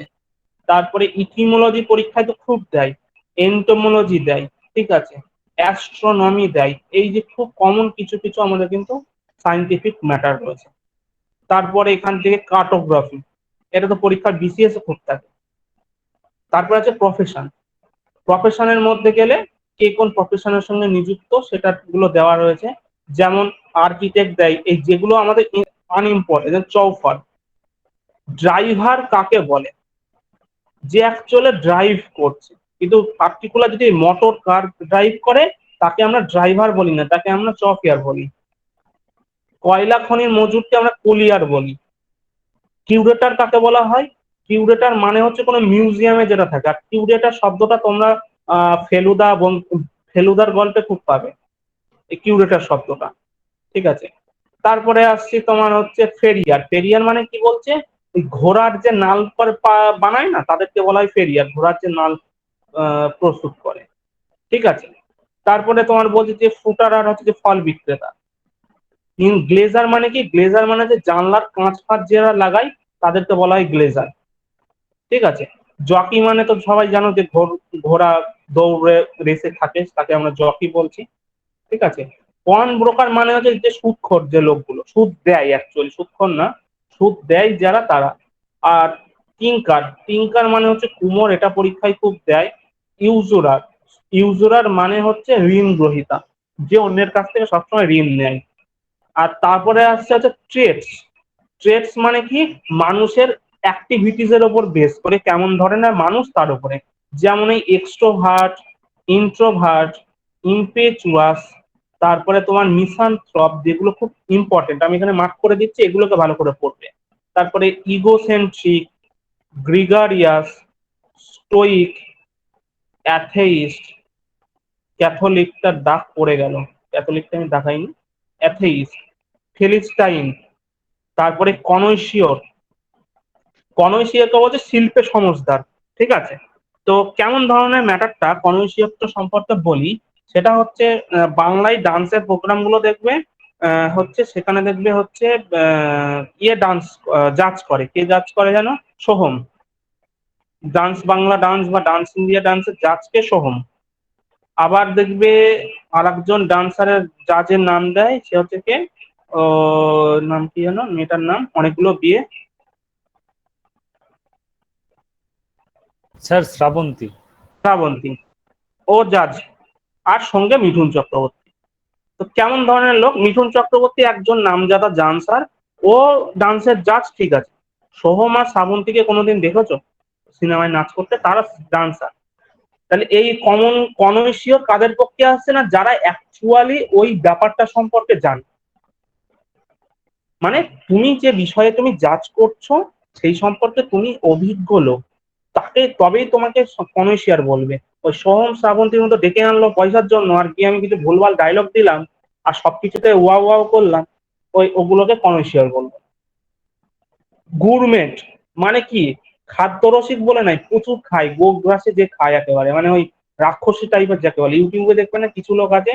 তারপরে ইটিমোলজি পরীক্ষায় তো খুব দেয়, এন্টোমোলজি দেয়, ঠিক আছে, অ্যাস্ট্রোনমি দেয়। এই যে খুব কমন কিছু কিছু আমাদের কিন্তু সায়েন্টিফিক ম্যাটার রয়েছে। তারপরে এখান থেকে কার্টোগ্রাফি, এটা তো পরীক্ষার বিসিএস এ খুব থাকে। তারপরে আছে প্রফেশন, প্রফেশনের মধ্যে গেলে কে কোন প্রফেশনের সঙ্গে নিযুক্ত সেটা গুলো দেওয়া রয়েছে। যেমন আর্কিটেক্ট দেয়, এই যেগুলো আমাদের আনইম্পর্টেন্ট, চৌফার। ড্রাইভার কাকে বলে? যে অ্যাকচুয়ালি ড্রাইভ করছে, কিন্তু পার্টিকুলার যদি মোটর কার ড্রাইভ করে তাকে আমরা ড্রাইভার বলি না, তাকে আমরা চকিয়ার বলি। কয়লা খনির মজুরকে আমরা কুলিয়ার বলি। কিউরেটর কাকে বলা হয়? কিউরেটর মানে হচ্ছে কোনো মিউজিয়ামে যেটা থাকে। আর কিউরেটর শব্দটা তোমরা ফেলুদা এবং ফেলুদার গল্পে খুব পাবে এই কিউরেটর শব্দটা, ঠিক আছে। তারপরে আসছি তোমার হচ্ছে ফেরিয়ার। ফেরিয়ার মানে কি বলছে? ওই ঘোড়ার যে নাল বানায় না, তাদেরকে বলা হয় ফেরিয়ার, ঘোড়ার যে নাল প্রস্তুত করে, ঠিক আছে। তারপরে তোমার বলছে যে ফুটার আর হচ্ছে যে ফল বিক্রেতা। গ্লেজার মানে কি? গ্লেজার মানে যে জানলার কাঁচ ফাঁচ যারা লাগায় তাদেরকে বলা হয় গ্লেজার, ঠিক আছে। জকি মানে তো সবাই জানো যে ঘোড়া দৌড়ে রেসে থাকে, তাকে আমরা জকি বলছি, ঠিক আছে। পয়েন্ট ব্রোকার মানে হচ্ছে যে সুদখোর, যে লোকগুলো সুদ দেয়, অ্যাকচুয়ালি সুদখোর না, সুদ দেয় যারা, তারা। আর টিঙ্কার, টিঙ্কার মানে হচ্ছে কুমোর, এটা পরীক্ষায় খুব দেয়। ইউজুরার, ইউজুরার মানে হচ্ছে ঋণ গ্রহীতা, যে অন্যের কাছ থেকে সবসময় ঋণ নেয়। আর তারপরে আসছে হচ্ছে ট্রেডস। ট্রেডস মানে কি? মানুষের অ্যাক্টিভিটিস এর উপর বেস করে কেমন ধরনের মানুষ তার উপরে। যেমন এই এক্সট্রোভার্ট, ইন্ট্রোভার্ট, ইম্পেচুয়াস, তারপরে তোমার মিসানথ্রপ, যেগুলো খুব ইম্পর্টেন্ট, আমি এখানে মার্ক করে দিচ্ছি, এগুলোকে ভালো করে পড়বে। তারপরে ইগোসেন্ট্রিক, গ্রিগারিয়াস, স্টোইক, অ্যাথেইস্ট, ক্যাথলিকটার দাগ পড়ে গেল, ক্যাথলিকটা আমি দেখাইনি, অ্যাথেইস্ট, ফিলিস্টাইন, তারপরে কনৈশিয়র। কনৈশিয়রকে বলছে শিল্পে সমজদার, ঠিক আছে। তো কেমন ধরনের ম্যাটারটা কনৈশিয়র সম্পর্কে বলি, সেটা হচ্ছে বাংলায় ডান্সের প্রোগ্রাম গুলো দেখবে, হচ্ছে সেখানে দেখবে হচ্ছে ইয়ে ডান্স জাজ করে, কে জাজ করে জানো? সোহম। ডান্স বাংলা ডান্স বা ডান্স ইন্ডিয়া ডান্সের জাজকে সোহম। আবার দেখবে আরেকজন ডান্সারের জাজের নাম দেয়, সে হচ্ছে কে, ও নাম কি জানো মেয়েটার নাম, অনেকগুলো বিয়ে, স্যার শ্রাবন্তী। শ্রাবন্তী, ও জাজ। আর সঙ্গে মিঠুন চক্রবর্তী। তো কেমন ধরনের লোক? মিঠুন চক্রবর্তী একজন নামজাদা ডান্সার, ও ডান্সের জাজ, ঠিক আছে। সোহম আর শ্রাবন্তীকে কোনোদিন দেখেছো সিনেমায় নাচ করতে? তারা ডান্সার। তাহলে এই কমন কনৈশিয় কাদের পক্ষে আসছে না? যারা অ্যাকচুয়ালি ওই ব্যাপারটা সম্পর্কে জানে। মানে তুমি যে বিষয়ে তুমি জাজ করছো সেই সম্পর্কে তুমি অভিজ্ঞ লোক, তাকে তবেই তোমাকে কনৈশিয়ার বলবে। ওই সোহম শ্রাবন্তীর মতো ডেকে আনলো পয়সার জন্য, আর কি আমি কিছু ভুলভাল ডায়লগ দিলাম আর সবকিছুতে ওয়াও ওয়াও করলাম, ওগুলোকে কনৈশিয়ার বলবো। গুরমেট মানে কি? খাদ্যরসিক বলে নাই, প্রচুর খায়, গোগ্রাসে যে খায় একেবারে, মানে ওই রাক্ষসী টাইপের যাকে বলে। ইউটিউবে দেখবে না কিছু লোক আছে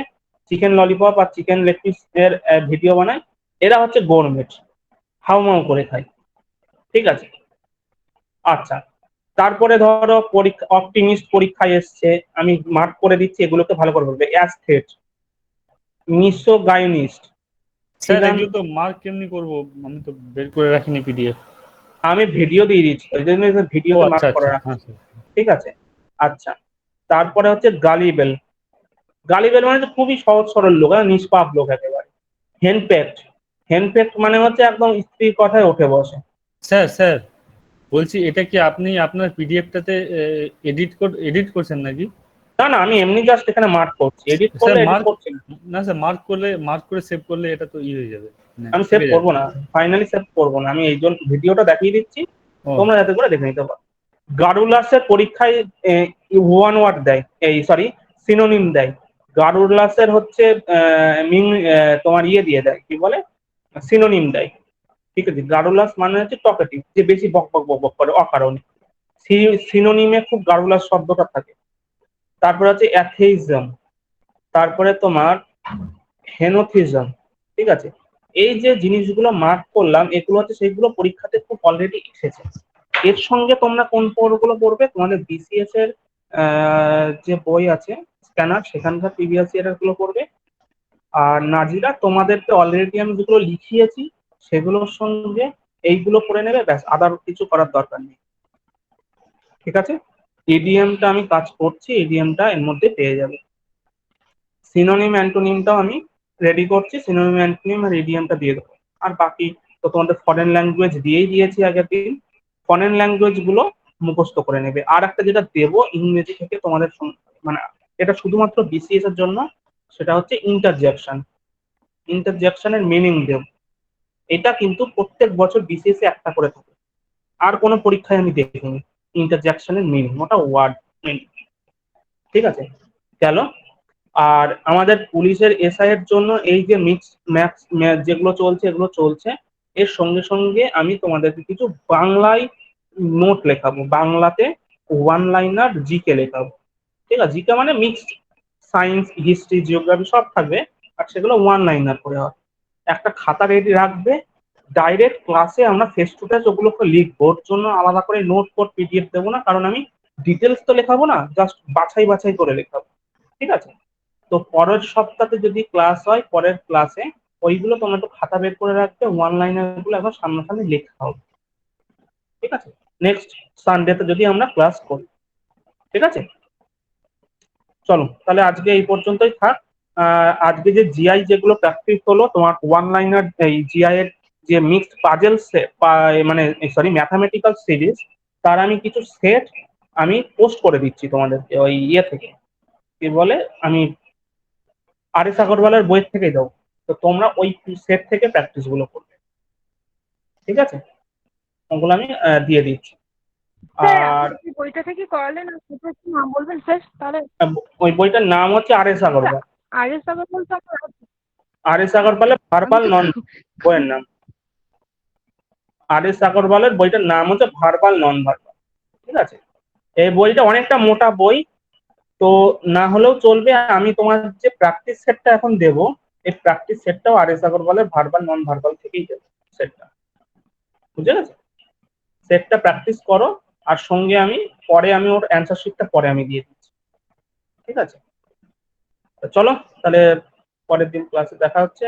চিকেন ললিপপ আর চিকেন লেগ পিস এর ভিডিও বানায়, এরা হচ্ছে গোরমেট, হাউমাউ করে খায়, ঠিক আছে। আচ্ছা, তারপরে ধরো পরীক্ষা অপটিমিস্ট পরীক্ষায় এসছে, আমি মার্ক করে দিচ্ছি, এগুলোকে ভালো করে বলবে। অ্যাস্থেট, মিসোগাইনিস্ট, স্যার এগুলো তো মার্ক কেমনি করবো? আমি তো বের করে রাখিনি পিডিএফ। আমি ভিডিও দিয়ে দিচ্ছি, ওই জন্য ও ভিডিওতে আচ্ছা মার্ক করে আচ্ছা, রাখছি, হ্যাঁ স্যার। ঠিক আছে। আচ্ছা, তারপরে হচ্ছে গালিবেল। গালিবেল মানে তো খুবই সহজ সরল লোক, নিষ্পাপ লোক একেবারে। হেনপেক্ট, হেনপেক্ট মানে হচ্ছে একদম স্ত্রীর কথায় ওঠে বসে। স্যার স্যার বলছি, এটা কি আপনি আপনার পিডিএফটাতে এডিট করছেন নাকি? না না, আমি এমনি জাস্ট এখানে মার্ক করছি, এডিট স্যার করলে এডিট মার্ক, করছি না। না স্যার মার্ক করে সেভ করলে এটা তো হয়ে যাবে, মানে আমি সেভ থেকে যাবে। করবো না, ফাইনালি সেভ করবো না, আমি এই জন্য ভিডিওটা দেখিয়ে দিচ্ছি, ও তোমরা যাতে করে দেখে নিতে পারো। গারুলাসের পরীক্ষায় ওয়ান ওয়ার্ড দেয়, এই সরি সিনোনিম দেয়। গারুলাসের হচ্ছে তোমার ইয়ে দিয়ে দেয়, কি বলে, সিনোনিম দেয়, ঠিক আছে। গারুলাস মানে হচ্ছে টকেটিভ, যে বেশি বক বক বক বক করে অকারণে। সিনোনিমে খুব গারুলাস শব্দটা থাকে। তারপরে হচ্ছে অ্যাথেইজম, তারপরে তোমার হেনোথিজম, ঠিক আছে? এই যে জিনিসগুলো মার্ক করলাম এগুলো হচ্ছে সেইগুলো পরীক্ষাতে খুব অলরেডি এসেছে। এর সঙ্গে তোমরা কোন পড়গুলো পড়বে, তোমাদের বিসিএস এর যে বই আছে স্ক্যানার, সেখানকার প্রিভিয়াস ইয়ার গুলো পড়বে। আর নাজিরা তোমাদেরকে অলরেডি আমি যেগুলো লিখিয়েছি সেগুলোর সঙ্গে এইগুলো পড়ে নেবে, ব্যাস, আদার কিছু করার দরকার নেই। ঠিক আছে? ইডিএমটা আমি কাজ করছি, ইডিএমটা এর মধ্যে পেয়ে যাবে। সিনোনিম অ্যান্টোনিমটাও আমি রেডি করছি, সিনোনিম অ্যান্টোনিম আর ইডিএমটা দিয়ে দেবো। আর বাকি তো তোমাদের ফরেন ল্যাঙ্গুয়েজ দিয়েই দিয়েছি আগের দিন, ফরেন ল্যাঙ্গুয়েজ গুলো মুখস্থ করে নেবে। আর একটা যেটা দেবো ইংরেজি থেকে তোমাদের মানে এটা শুধুমাত্র বিসিএস এর জন্য, সেটা হচ্ছে ইন্টারজেকশন। ইন্টারজেকশনের মিনিং দেব। এটা কিন্তু প্রত্যেক বছর বিসিএস এ একটা করে থাকে, আর কোনো পরীক্ষায় আমি দেখিনি ইন্টারজেকশনের মিনিং, ওটা ওয়ার্ড মিনিং। ঠিক আছে, গেল। আর আমাদের পুলিশের এসআই এর জন্য এই যে মিক্স ম্যাথস যেগুলো চলছে এগুলো চলছে, এর সঙ্গে সঙ্গে আমি তোমাদেরকে কিছু বাংলায় নোট লেখাবো, বাংলাতে ওয়ান লাইনার জিকে লেখাবো। ঠিক আছে, জিকে মানে মিক্সড সায়েন্স, হিস্ট্রি, জিওগ্রাফি সব থাকবে, আর সেগুলো ওয়ান লাইনার করে হবে। একটা খাতা রেডি রাখবে, ডাইরেক্ট ক্লাসে আমরা ফেস টু ফেস ওগুলোকে লিখবো, ওর জন্য আলাদা করে নোট কোড পিডিএফ দেবো না, কারণ আমি ডিটেলস তো লেখাবো না, জাস্ট বাছাই বাছাই করে লেখাবো। ঠিক আছে, তো পরের সপ্তাহে যদি ক্লাস হয়, পরের ক্লাসে ওইগুলো তোমরা একটু খাতা বের করে রাখবে, ওয়ান লাইনার গুলো এখন সামনাসামনি লেখা হবে। ঠিক আছে, নেক্সট সানডেতে যদি আমরা ক্লাস করি। ঠিক আছে, চলো তাহলে আজকে এই পর্যন্তই থাক। আজকে যে জিআই যেগুলো প্র্যাকটিস হলো, তোমার ওয়ান লাইনার এই জিআই এর যে মিক্সড পাজেল মানে সরি ম্যাথামেটিক্যাল সিরিজ, তার আমি কিছু সেট আমি পোস্ট করে দিচ্ছি তোমাদেরকে ওই ইয়ে থেকে, কি বলে, আমি আরএস আগরওয়ালের বইয়ের থেকেই দাও। তো তোমরা ওই সেট থেকে প্র্যাকটিস গুলো করবে। ঠিক আছে, ওগুলো আমি দিয়ে দিচ্ছি। স্যার আর আপনি যে বইটা থেকে করালেন সেটা একটু নাম বলবেন স্যার তাহলে? ওই বইটার নাম হচ্ছে আরএস আগরওয়াল। আরএস আগরওয়াল তো আমার আছে। আরএস আগরওয়ালের আমি ভার্বাল তো নন বইয়ের নাম। আরএস আগরওয়ালের বইটার নাম হচ্ছে ভার্বাল নন ভার্বাল। ঠিক আছে, এই বইটা অনেকটা মোটা বই, তো না হলেও চলবে। আমি তোমার যে প্র্যাকটিস সেটটা এখন দেব, এই প্র্যাকটিস সেটটাও আরএস আগরওয়ালের ভার্বাল নন ভার্বাল থেকেই দেবো সেটটা। বুঝে গেছে? সেটটা প্র্যাকটিস করো, আর সঙ্গে আমি পরে আমি ওর অ্যান্সার শিটটা পরে আমি দিয়ে দিচ্ছি। ঠিক আছে, তো চলো তাহলে পরের দিন ক্লাসে দেখা হচ্ছে।